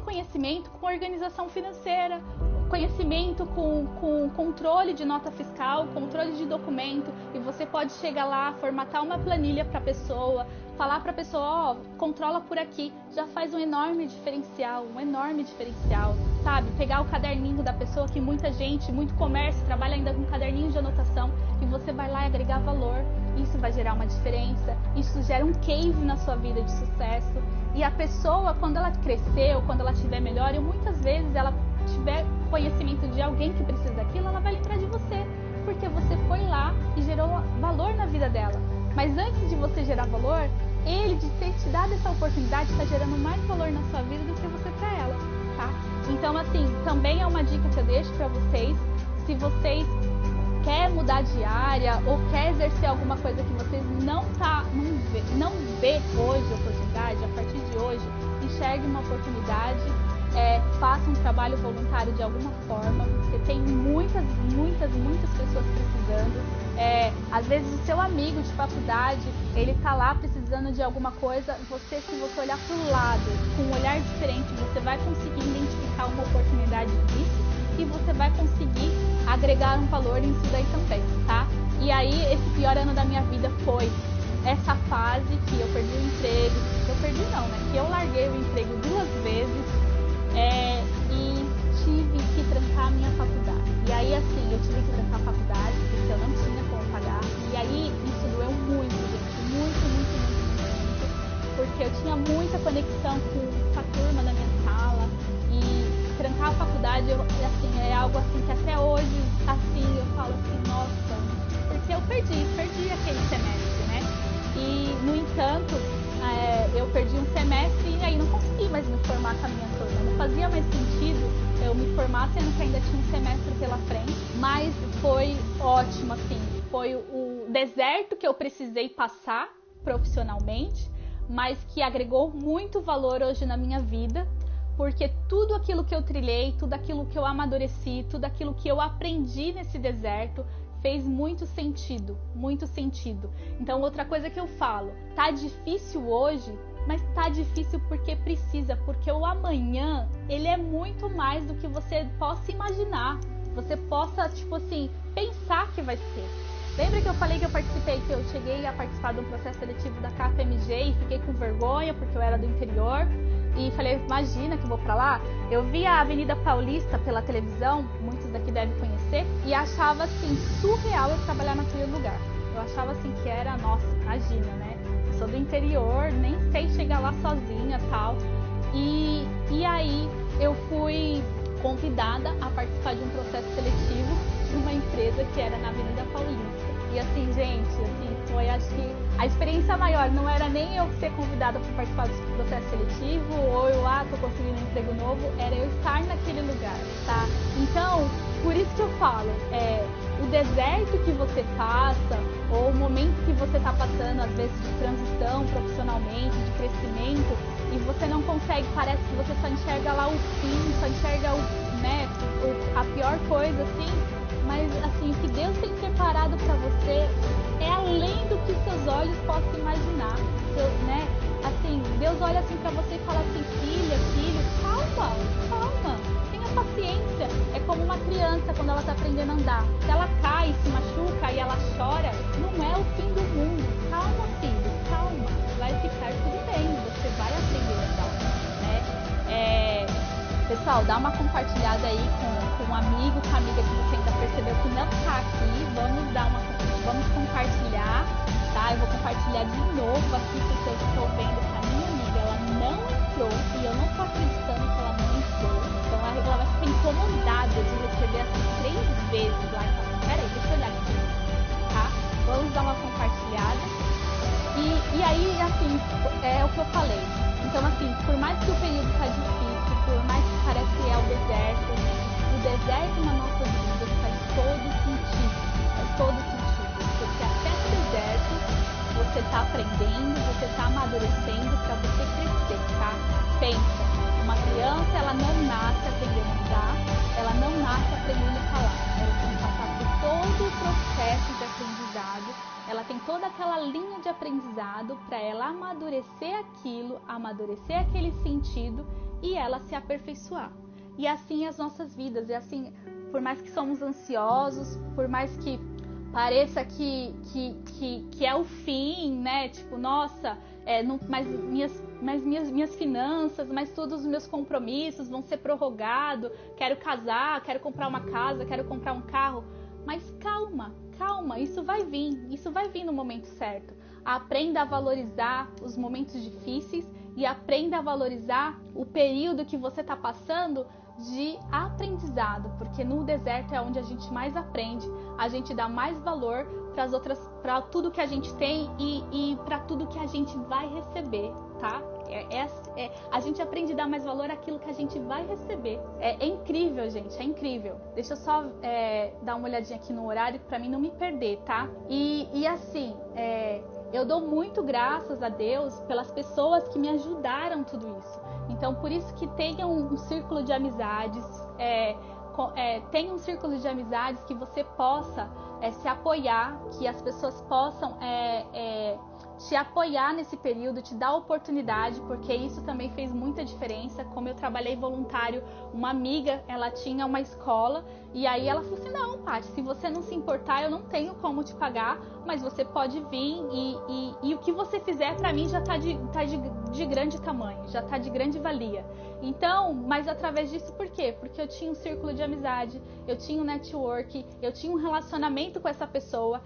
conhecimento com organização financeira, conhecimento com controle de nota fiscal, controle de documento, e você pode chegar lá, formatar uma planilha para a pessoa, falar para a pessoa, controla por aqui, já faz um enorme diferencial, sabe? Pegar o caderninho da pessoa, que muita gente, muito comércio trabalha ainda com caderninho de anotação, e você vai lá e agregar valor, isso vai gerar uma diferença, isso gera um case na sua vida de sucesso, e a pessoa, quando ela crescer, ou quando ela estiver melhor, e muitas vezes ela tiver conhecimento de alguém que precisa daquilo, ela vai lembrar de você, porque você foi lá e gerou valor na vida dela. Mas antes de você gerar valor, ele, de ter te dado essa oportunidade, está gerando mais valor na sua vida do que você para ela, tá? Então, assim, também é uma dica que eu deixo para vocês. Se vocês querem mudar de área ou quer exercer alguma coisa que vocês não vê hoje oportunidade, a partir de hoje, enxergue uma oportunidade, faça um trabalho voluntário de alguma forma, porque tem muitas pessoas precisando. Às vezes o seu amigo de faculdade, ele tá lá precisando de alguma coisa, se você olhar pro lado com um olhar diferente, você vai conseguir identificar uma oportunidade disso e você vai conseguir agregar um valor nisso daí também, tá? E aí, esse pior ano da minha vida foi essa fase que eu perdi o emprego, que eu larguei o emprego 2 vezes e tive que trancar a minha faculdade. E aí, assim, eu tive que trancar a faculdade porque eu não tinha como pagar. E aí, isso doeu muito, gente, muito, porque eu tinha muita conexão com a turma da minha sala e trancar a faculdade, assim, é algo assim que até hoje, assim, eu falo assim, nossa, porque eu perdi aquele semestre, né? E, no entanto, eu perdi um semestre e aí não consegui mais me formar com a minha turma. Não fazia mais sentido eu me formar, sendo que ainda tinha um semestre pela frente. Mas foi ótimo, assim. Foi o deserto que eu precisei passar profissionalmente, mas que agregou muito valor hoje na minha vida. Porque tudo aquilo que eu trilhei, tudo aquilo que eu amadureci, tudo aquilo que eu aprendi nesse deserto fez muito sentido. Então, outra coisa que eu falo, tá difícil hoje, mas tá difícil porque precisa, porque o amanhã, ele é muito mais do que você possa imaginar, você possa, tipo assim, pensar que vai ser. Lembra que eu falei que eu cheguei a participar de um processo seletivo da KPMG e fiquei com vergonha porque eu era do interior? E falei, imagina que eu vou pra lá. Eu vi a Avenida Paulista pela televisão, muitos daqui devem conhecer, e achava assim, surreal eu trabalhar naquele lugar. Eu achava assim que era, nossa, imagina, né? Eu sou do interior, nem sei chegar lá sozinha e tal. E aí eu fui convidada a participar de um processo seletivo de uma empresa que era na Avenida Paulista. E assim, gente, assim, foi, acho que a experiência maior não era nem eu ser convidada para participar do processo seletivo ou eu tô conseguindo um emprego novo, era eu estar naquele lugar, tá? Então, por isso que eu falo, o deserto que você passa ou o momento que você está passando, às vezes de transição profissionalmente, de crescimento, e você não consegue, parece que você só enxerga lá o fim, só enxerga a pior coisa, assim. Mas, assim, o que Deus tem preparado para você é além do que seus olhos possam imaginar, né? Assim, Deus olha assim para você e fala assim, filha, filho, calma, tenha paciência. É como uma criança quando ela está aprendendo a andar. Se ela cai, se machuca e ela chora, não é o fim do mundo. Calma, filho, calma, vai ficar tudo bem, você vai aprender a andar, né? Pessoal, dá uma compartilhada aí com um amigo, com a amiga que você ainda percebeu que não tá aqui. Vamos compartilhar, tá? Eu vou compartilhar de novo aqui porque eu estou vendo que a minha amiga, ela não entrou e eu não tô acreditando que ela não entrou. Então ela vai ficar incomodada de receber assim 3 vezes lá. Peraí, deixa eu olhar aqui, tá? Vamos dar uma compartilhada. E aí, assim, é o que eu falei. Então, assim, por mais que o período tá difícil, por mais que pareça que é o deserto na nossa vida faz todo sentido. Porque até no deserto você está aprendendo, você está amadurecendo para você crescer, tá? Pensa, uma criança, ela não nasce aprendendo a andar, ela não nasce aprendendo a falar. Ela tem que passar por todo o processo de aprendizado, ela tem toda aquela linha de aprendizado para ela amadurecer aquilo, amadurecer aquele sentido e ela se aperfeiçoar. E assim as nossas vidas, e assim, por mais que somos ansiosos, por mais que pareça que é o fim, né? Tipo, nossa, mas minhas finanças, mas todos os meus compromissos vão ser prorrogados, quero casar, quero comprar uma casa, quero comprar um carro. Mas calma, isso vai vir no momento certo. Aprenda a valorizar os momentos difíceis e aprenda a valorizar o período que você está passando de aprendizado, porque no deserto é onde a gente mais aprende, a gente dá mais valor para tudo que a gente tem e para tudo que a gente vai receber, tá? A gente aprende a dar mais valor àquilo que a gente vai receber. É incrível, gente, é incrível. Deixa eu só dar uma olhadinha aqui no horário para mim não me perder, tá? E assim, eu dou muito graças a Deus pelas pessoas que me ajudaram tudo isso. Então, por isso que tenha um círculo de amizades, tenha um círculo de amizades que você possa se apoiar, que as pessoas possam te apoiar nesse período, te dar oportunidade, porque isso também fez muita diferença. Como eu trabalhei voluntário, uma amiga, ela tinha uma escola, e aí ela falou assim, não, Paty, se você não se importar, eu não tenho como te pagar, mas você pode vir e o que você fizer pra mim já tá de grande tamanho, já tá de grande valia. Então, mas através disso, por quê? Porque eu tinha um círculo de amizade, eu tinha um network, eu tinha um relacionamento com essa pessoa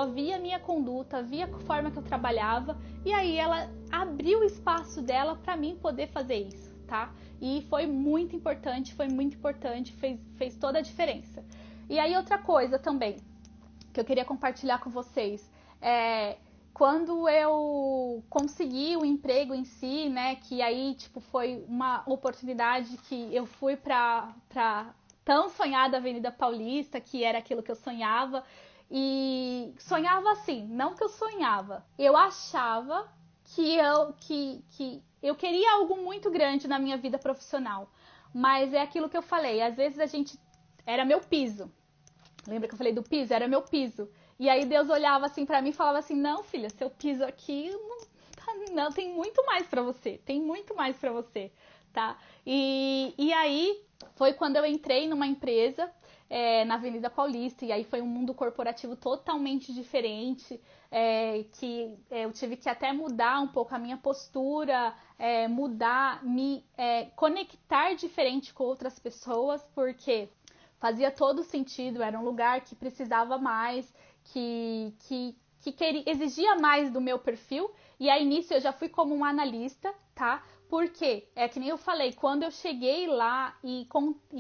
via minha conduta, via a forma que eu trabalhava, e aí ela abriu o espaço dela para mim poder fazer isso, tá? E foi muito importante, fez toda a diferença. E aí outra coisa também, que eu queria compartilhar com vocês, quando eu consegui o emprego em si, né, que aí, tipo, foi uma oportunidade que eu fui pra tão sonhada Avenida Paulista, que era aquilo que eu sonhava, e sonhava assim, não que eu sonhava, eu achava que eu queria algo muito grande na minha vida profissional, mas é aquilo que eu falei, às vezes era meu piso, lembra que eu falei do piso? Era meu piso. E aí Deus olhava assim pra mim e falava assim, não, filha, seu piso aqui não tem muito mais pra você, tá? E aí foi quando eu entrei numa empresa na Avenida Paulista, e aí foi um mundo corporativo totalmente diferente, que eu tive que até mudar um pouco a minha postura, me conectar diferente com outras pessoas, porque fazia todo sentido, era um lugar que precisava mais, que exigia mais do meu perfil, e aí nisso eu já fui como uma analista, tá? Porque, que nem eu falei, quando eu cheguei lá e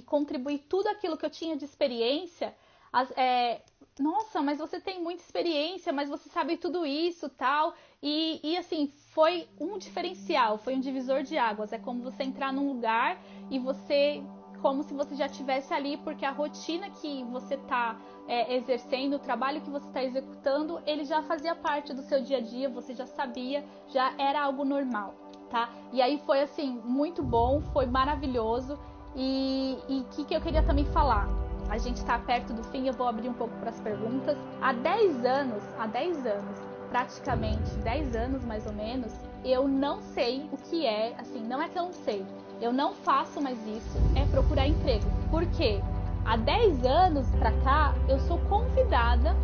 contribuí tudo aquilo que eu tinha de experiência, nossa, mas você tem muita experiência, mas você sabe tudo isso, tal, e assim, foi um diferencial, foi um divisor de águas, é como você entrar num lugar e como se você já estivesse ali, porque a rotina que você está exercendo, o trabalho que você está executando, ele já fazia parte do seu dia a dia, você já sabia, já era algo normal, tá? E aí foi assim, muito bom, foi maravilhoso. E o que eu queria também falar? A gente está perto do fim, eu vou abrir um pouco para as perguntas. Há 10 anos, praticamente 10 anos mais ou menos, eu não sei o que assim, não é que eu não sei, eu não faço mais isso, é procurar emprego. Por quê? Há 10 anos pra cá, eu sou convidada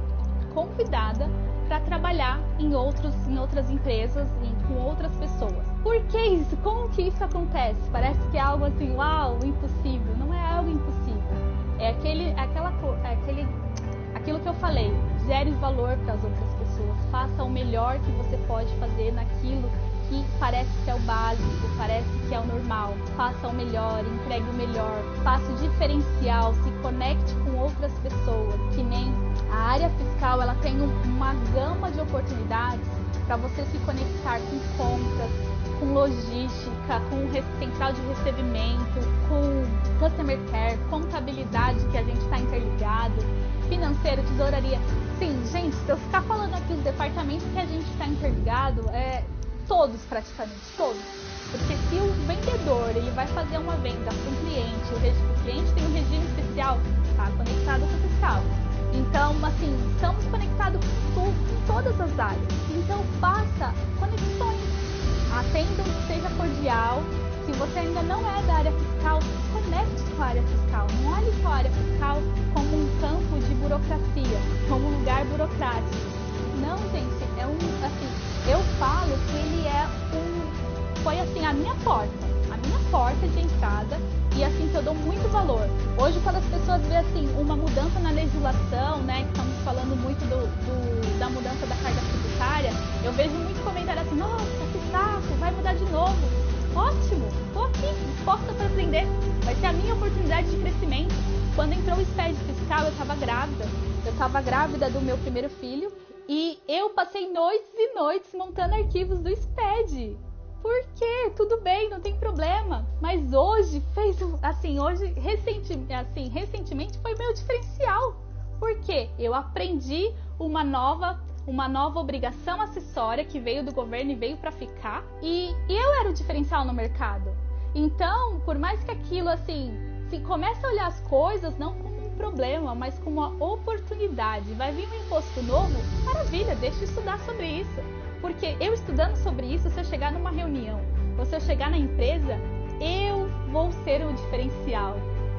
para trabalhar em outras empresas e com outras pessoas. Por que isso? Como que isso acontece? Parece que é algo assim, uau, impossível. Não é algo impossível. É aquilo que eu falei, gere valor para as outras pessoas, faça o melhor que você pode fazer naquilo que parece que é o básico, parece que é o normal. Faça o melhor, entregue o melhor, faça o diferencial, se conecte com outras pessoas, que nem a área fiscal, ela tem uma gama de oportunidades para você se conectar com compras, com logística, com central de recebimento, com customer care, contabilidade, que a gente está interligado, financeiro, tesouraria. Sim, gente, se eu ficar falando aqui os departamentos que a gente está interligado, todos praticamente, todos. Porque se o vendedor ele vai fazer uma venda para um cliente, o cliente tem um regime especial, está conectado com o fiscal. Então, assim, estamos conectados com todas as áreas. Então, faça conexões. Atenda, seja cordial. Se você ainda não é da área fiscal, conecte com a área fiscal. Não olhe só a área fiscal como um campo de burocracia, como um lugar burocrático. Não, gente, eu falo que ele foi assim, a minha porta de entrada, e assim que eu dou muito valor. Hoje, quando as pessoas veem assim, uma mudança na legislação, né, que estamos falando muito da mudança da carga tributária, eu vejo muito comentário assim, nossa, que saco, vai mudar de novo. Ótimo, tô aqui, disposta para aprender. Vai ser a minha oportunidade de crescimento. Quando entrou o SPED fiscal, eu estava grávida do meu primeiro filho, e eu passei noites e noites montando arquivos do SPED. Por quê? Tudo bem, não tem problema. Mas hoje, recentemente foi meu diferencial. Por quê? Eu aprendi uma nova uma nova obrigação acessória que veio do governo e veio para ficar. E eu era o diferencial no mercado. Então, por mais que aquilo, assim, se começa a olhar as coisas não como um problema, mas como uma oportunidade. Vai vir um imposto novo? Maravilha, deixa eu estudar sobre isso. Porque eu estudando sobre isso, se eu chegar numa reunião, ou se eu chegar na empresa, eu vou ser o diferencial.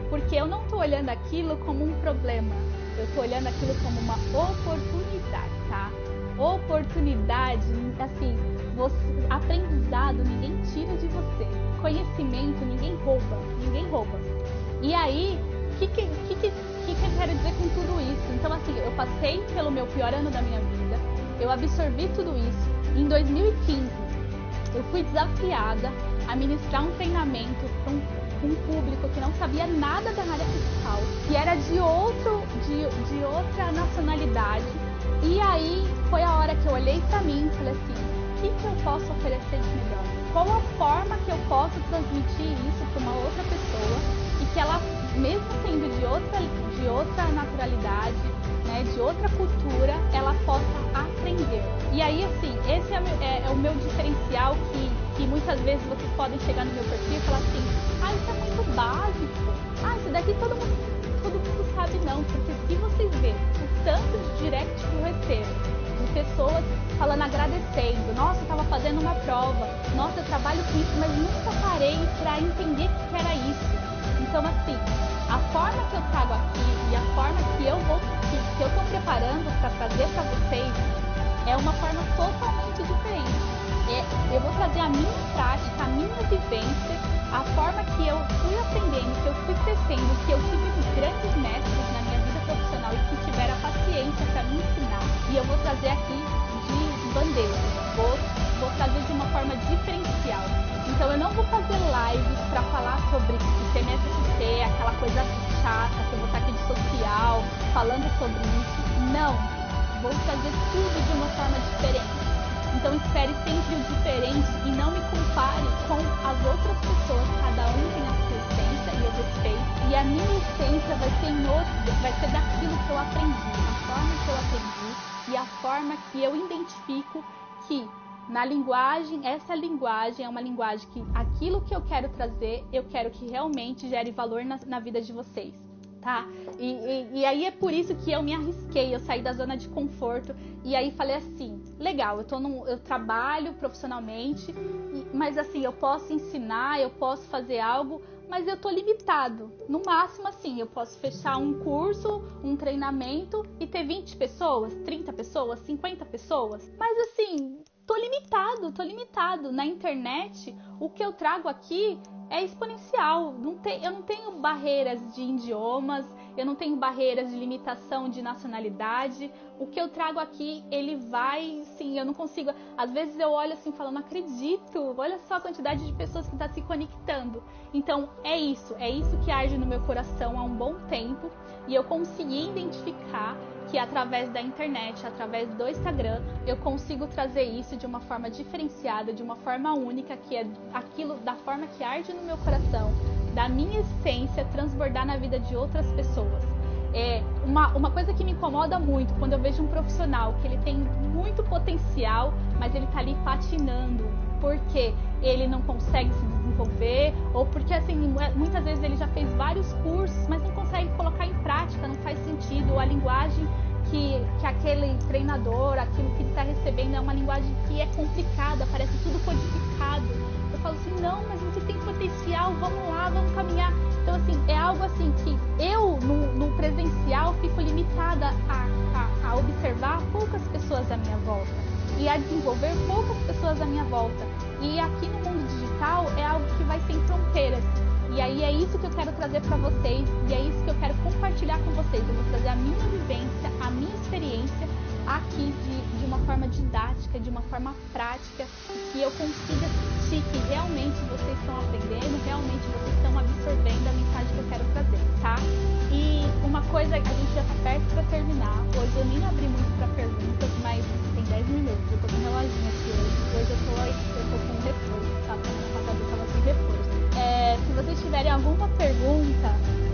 Porque eu não estou olhando aquilo como um problema. Eu estou olhando aquilo como uma oportunidade, tá? Oportunidade, assim, aprendizado ninguém tira de você. Conhecimento ninguém rouba. E aí, o que eu quero dizer com tudo isso? Então, assim, eu passei pelo meu pior ano da minha vida, eu absorvi tudo isso. Em 2015, eu fui desafiada a ministrar um treinamento para um público que não sabia nada da área fiscal, que era de outra nacionalidade. E aí foi a hora que eu olhei para mim e falei assim, o que eu posso oferecer de melhor? Qual a forma que eu posso transmitir isso para uma outra pessoa e que ela, mesmo sendo de outra naturalidade, né, de outra cultura, ela possa aprender. E aí, assim, esse é o meu diferencial que muitas vezes vocês podem chegar no meu perfil e falar assim, isso é muito básico, isso daqui todo mundo sabe não, porque se vocês verem o tanto de direct que eu recebo, de pessoas falando, agradecendo, nossa, eu estava fazendo uma prova, nossa, eu trabalho com isso, mas nunca parei para entender o que era isso. Então, assim, a forma que eu trago aqui e a forma que eu estou preparando para trazer para vocês é uma forma totalmente diferente. Eu vou trazer a minha prática, a minha vivência, a forma que eu fui aprendendo, que eu fui crescendo, que eu tive grandes mestres na minha vida profissional e que tiveram a paciência para me ensinar. E eu vou trazer aqui de bandeira, vou trazer de uma forma diferencial. Então eu não vou fazer lives para falar sobre ICMS-ST, aquela coisa chata, que eu vou estar aqui de social, falando sobre isso. Não, vou trazer tudo de uma forma diferente. Então espere sempre o diferente e não me compare com as outras pessoas. Cada um tem a sua essência e eu respeito. E a minha essência vai ser daquilo que eu aprendi, a forma que eu aprendi e a forma que eu identifico que na linguagem, essa linguagem é uma linguagem que aquilo que eu quero trazer, eu quero que realmente gere valor na vida de vocês. Tá? E aí é por isso que eu me arrisquei, eu saí da zona de conforto e aí falei assim, legal, eu trabalho profissionalmente, mas assim, eu posso ensinar, eu posso fazer algo, mas eu tô limitado. No máximo assim, eu posso fechar um curso, um treinamento e ter 20 pessoas, 30 pessoas, 50 pessoas, mas assim, tô limitado. Na internet, o que eu trago aqui é exponencial. Eu não tenho barreiras de idiomas, eu não tenho barreiras de limitação de nacionalidade. O que eu trago aqui, ele vai, sim, eu não consigo. Às vezes eu olho assim e falo, não acredito, olha só a quantidade de pessoas que está se conectando. Então é isso que arde no meu coração há um bom tempo e eu consegui identificar que através da internet, através do Instagram, eu consigo trazer isso de uma forma diferenciada, de uma forma única, que é aquilo da forma que arde no meu coração, da minha essência, transbordar na vida de outras pessoas. É uma coisa que me incomoda muito quando eu vejo um profissional que ele tem muito potencial, mas ele tá ali patinando, porque ele não consegue se desenvolver, ou porque assim, muitas vezes ele já fez vários cursos, mas não consegue colocar em prática, não faz sentido, ou a linguagem que aquele treinador, aquilo que ele está recebendo é uma linguagem que é complicada, parece tudo codificado. Eu falo assim, não, mas você tem potencial, vamos lá, vamos caminhar. Então assim, é algo assim que eu no presencial fico limitada a observar poucas pessoas à minha volta e a desenvolver poucas pessoas à minha volta. E aqui no mundo digital é algo que vai sem fronteiras. E aí é isso que eu quero trazer para vocês e é isso que eu quero compartilhar com vocês. Eu vou trazer a minha vivência, a minha experiência aqui de uma forma didática, de uma forma prática, que eu consiga sentir que realmente vocês estão aprendendo, realmente vocês estão absorvendo a mensagem que eu quero trazer, tá? E uma coisa, a gente já tá perto para terminar. Hoje eu nem abri muito para perguntas, mas tem 10 minutos. Eu tô com um reloginho aqui hoje. Hoje eu tô com um reforço, tá? Semana passada eu tava sem reforço. Se vocês tiverem alguma pergunta,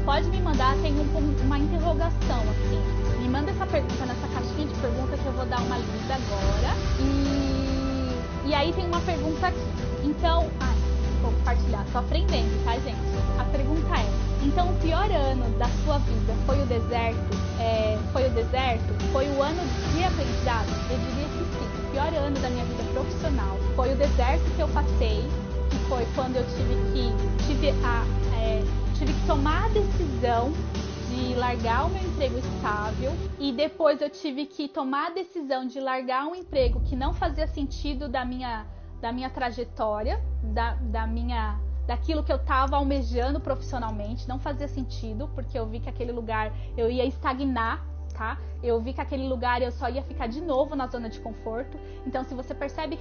pode me mandar, tem uma interrogação assim. E me manda essa pergunta nessa caixinha de pergunta que eu vou dar uma lida agora. E aí tem uma pergunta aqui. Então, vou compartilhar, tô aprendendo, tá, gente? A pergunta é: então o pior ano da sua vida foi o deserto? Foi o ano de aprendizado? Eu diria que sim. O pior ano da minha vida profissional foi o deserto que eu passei, que foi quando eu tive que tomar a decisão de largar o meu emprego estável, e depois eu tive que tomar a decisão de largar um emprego que não fazia sentido da minha trajetória, daquilo que eu estava almejando profissionalmente, não fazia sentido, porque eu vi que aquele lugar eu ia estagnar, tá? Eu vi que aquele lugar eu só ia ficar de novo na zona de conforto. Então, se você percebe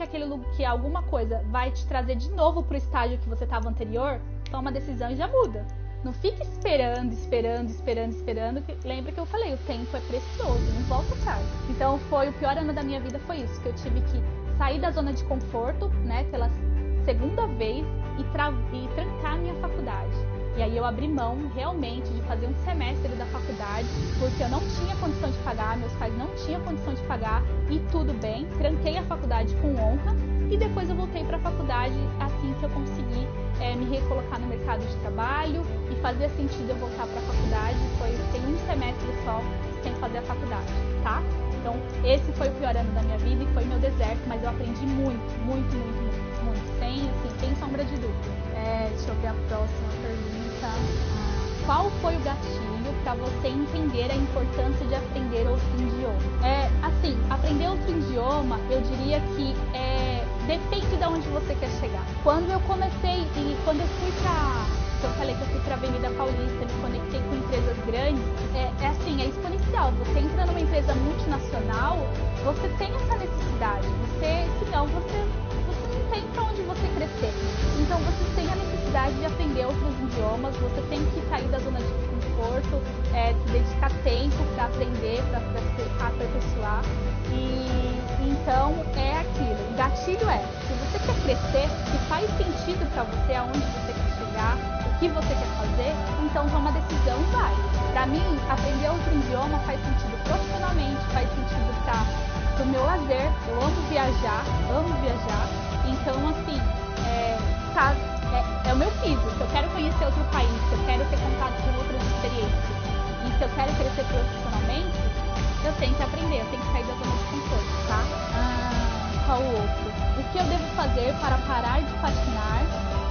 que alguma coisa vai te trazer de novo pro estágio que você estava anterior, toma a decisão e já muda. Não fique esperando. Lembra que eu falei, o tempo é precioso, não volta atrás. Então, foi o pior ano da minha vida, foi isso, que eu tive que sair da zona de conforto, né, pela segunda vez e trancar a minha faculdade. E aí eu abri mão realmente de fazer um semestre da faculdade, porque eu não tinha condição de pagar, meus pais não tinham condição de pagar, e tudo bem, tranquei a faculdade com honra, e depois eu voltei para a faculdade assim que eu consegui me recolocar no mercado de trabalho, e fazia sentido eu voltar para a faculdade. Tem um semestre só sem fazer a faculdade, tá? Então esse foi o pior ano da minha vida e foi meu deserto, mas eu aprendi muito, sem sombra de dúvida. Deixa eu ver a próxima pergunta. Qual foi o gatilho para você entender a importância de aprender outro idioma? Aprender outro idioma, eu diria que depende de onde você quer chegar. Quando eu comecei quando eu fui eu falei que eu fui para a Avenida Paulista, me conectei com empresas grandes, é exponencial. Você entra numa empresa multinacional, você tem essa necessidade, senão você não tem para onde você crescer. Então você tem a necessidade de aprender outros idiomas, você tem que sair da zona de conforto, se dedicar tempo para aprender, para se aperfeiçoar. E então é aquilo. O gatilho se você quer crescer, se faz sentido para você aonde você quer chegar, o que você quer fazer, então toma uma decisão e vai. Para mim, aprender outro idioma faz sentido profissionalmente, faz sentido para o meu lazer. Eu amo viajar. Então, assim, é o meu piso. Se eu quero conhecer outro país, se eu quero ter contato com outras experiências, e se eu quero crescer profissionalmente, eu tenho que aprender, eu tenho que sair da zona de conforto, tá? Qual o outro? O que eu devo fazer para parar de patinar?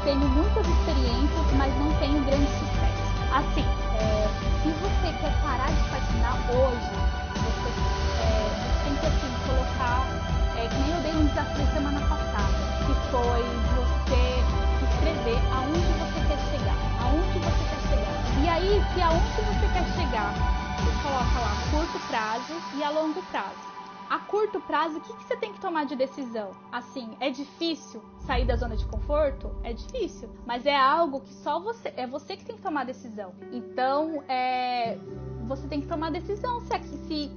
Tenho muitas experiências, mas não tenho grande sucesso. Assim, se você quer parar de patinar hoje, você tem que colocar, que nem eu dei um desafio semana passada, que foi você escrever aonde você quer chegar. E aí, se aonde você quer chegar, você coloca lá curto prazo e a longo prazo. A curto prazo, o que você tem que tomar de decisão? Assim, é difícil sair da zona de conforto? É difícil, mas é algo que só é você que tem que tomar a decisão. Então, você tem que tomar a decisão se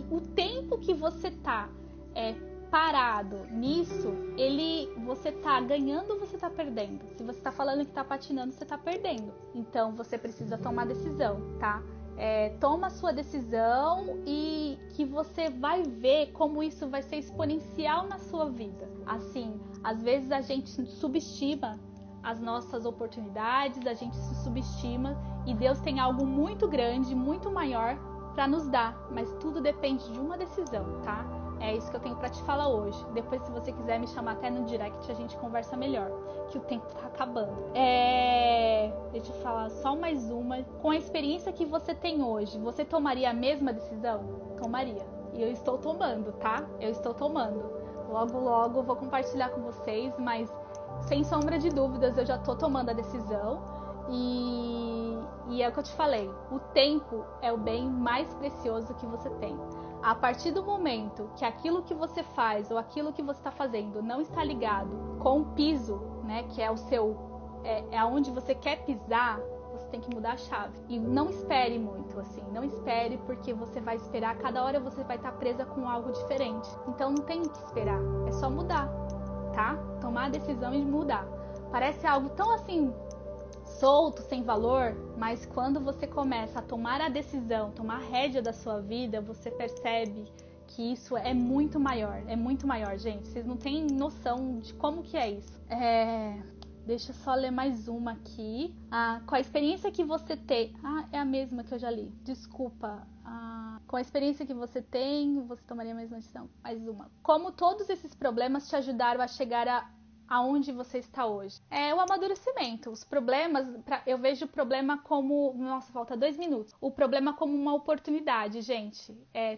o tempo que você tá parado nisso, você tá ganhando ou você tá perdendo? Se você tá falando que tá patinando, você tá perdendo. Então, você precisa tomar a decisão, tá? Toma a sua decisão e que você vai ver como isso vai ser exponencial na sua vida. Assim, às vezes a gente subestima as nossas oportunidades, a gente se subestima, e Deus tem algo muito grande, muito maior para nos dar, mas tudo depende de uma decisão, tá? É isso que eu tenho para te falar hoje. Depois, se você quiser me chamar até no direct, a gente conversa melhor, que o tempo tá acabando. Deixa eu falar só mais uma. Com a experiência que você tem hoje, você tomaria a mesma decisão? Tomaria. E eu estou tomando, tá? Eu estou tomando. Logo, logo eu vou compartilhar com vocês, mas sem sombra de dúvidas eu já tô tomando a decisão. E é o que eu te falei, o tempo é o bem mais precioso que você tem. A partir do momento que aquilo que você faz ou aquilo que você está fazendo não está ligado com o piso, né, que é o seu, aonde você quer pisar, você tem que mudar a chave. E não espere muito, assim, não espere, porque você vai esperar, cada hora você vai estar presa com algo diferente. Então não tem o que esperar, é só mudar, tá? Tomar a decisão e mudar. Parece algo tão assim solto, sem valor, mas quando você começa a tomar a decisão, tomar a rédea da sua vida, você percebe que isso é muito maior, gente. Vocês não têm noção de como que é isso. Deixa eu só ler mais uma aqui. Com a experiência que você tem... é a mesma que eu já li. Desculpa. Com a experiência que você tem, você tomaria a mesma decisão? Mais uma. Como todos esses problemas te ajudaram a chegar aonde você está hoje? É o amadurecimento. Os problemas, eu vejo o problema como... Nossa, falta 2 minutos. O problema como uma oportunidade, gente.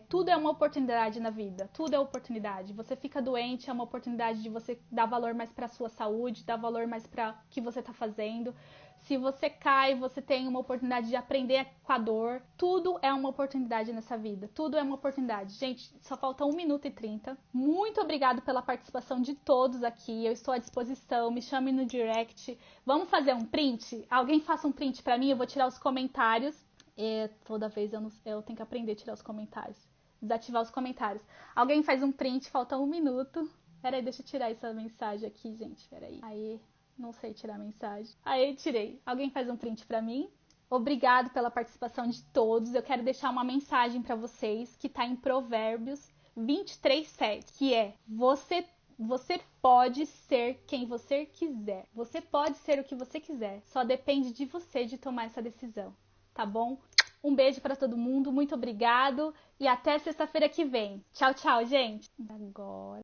Tudo é uma oportunidade na vida. Tudo é oportunidade. Você fica doente, é uma oportunidade de você dar valor mais para a sua saúde, dar valor mais para o que você está fazendo. Se você cai, você tem uma oportunidade de aprender com a dor. Tudo é uma oportunidade nessa vida. Tudo é uma oportunidade. Gente, só falta 1 minuto e 30. Muito obrigado pela participação de todos aqui. Eu estou à disposição. Me chame no direct. Vamos fazer um print? Alguém faça um print pra mim. Eu vou tirar os comentários. Toda vez eu tenho que aprender a tirar os comentários. Desativar os comentários. Alguém faz um print. Falta 1 minuto. Peraí, deixa eu tirar essa mensagem aqui, gente. Peraí. Aí... Não sei tirar a mensagem. Aí, tirei. Alguém faz um print pra mim? Obrigado pela participação de todos. Eu quero deixar uma mensagem pra vocês que tá em Provérbios 23:7, que é: você pode ser quem você quiser. Você pode ser o que você quiser. Só depende de você de tomar essa decisão. Tá bom? Um beijo pra todo mundo. Muito obrigado. E até sexta-feira que vem. Tchau, tchau, gente. Agora...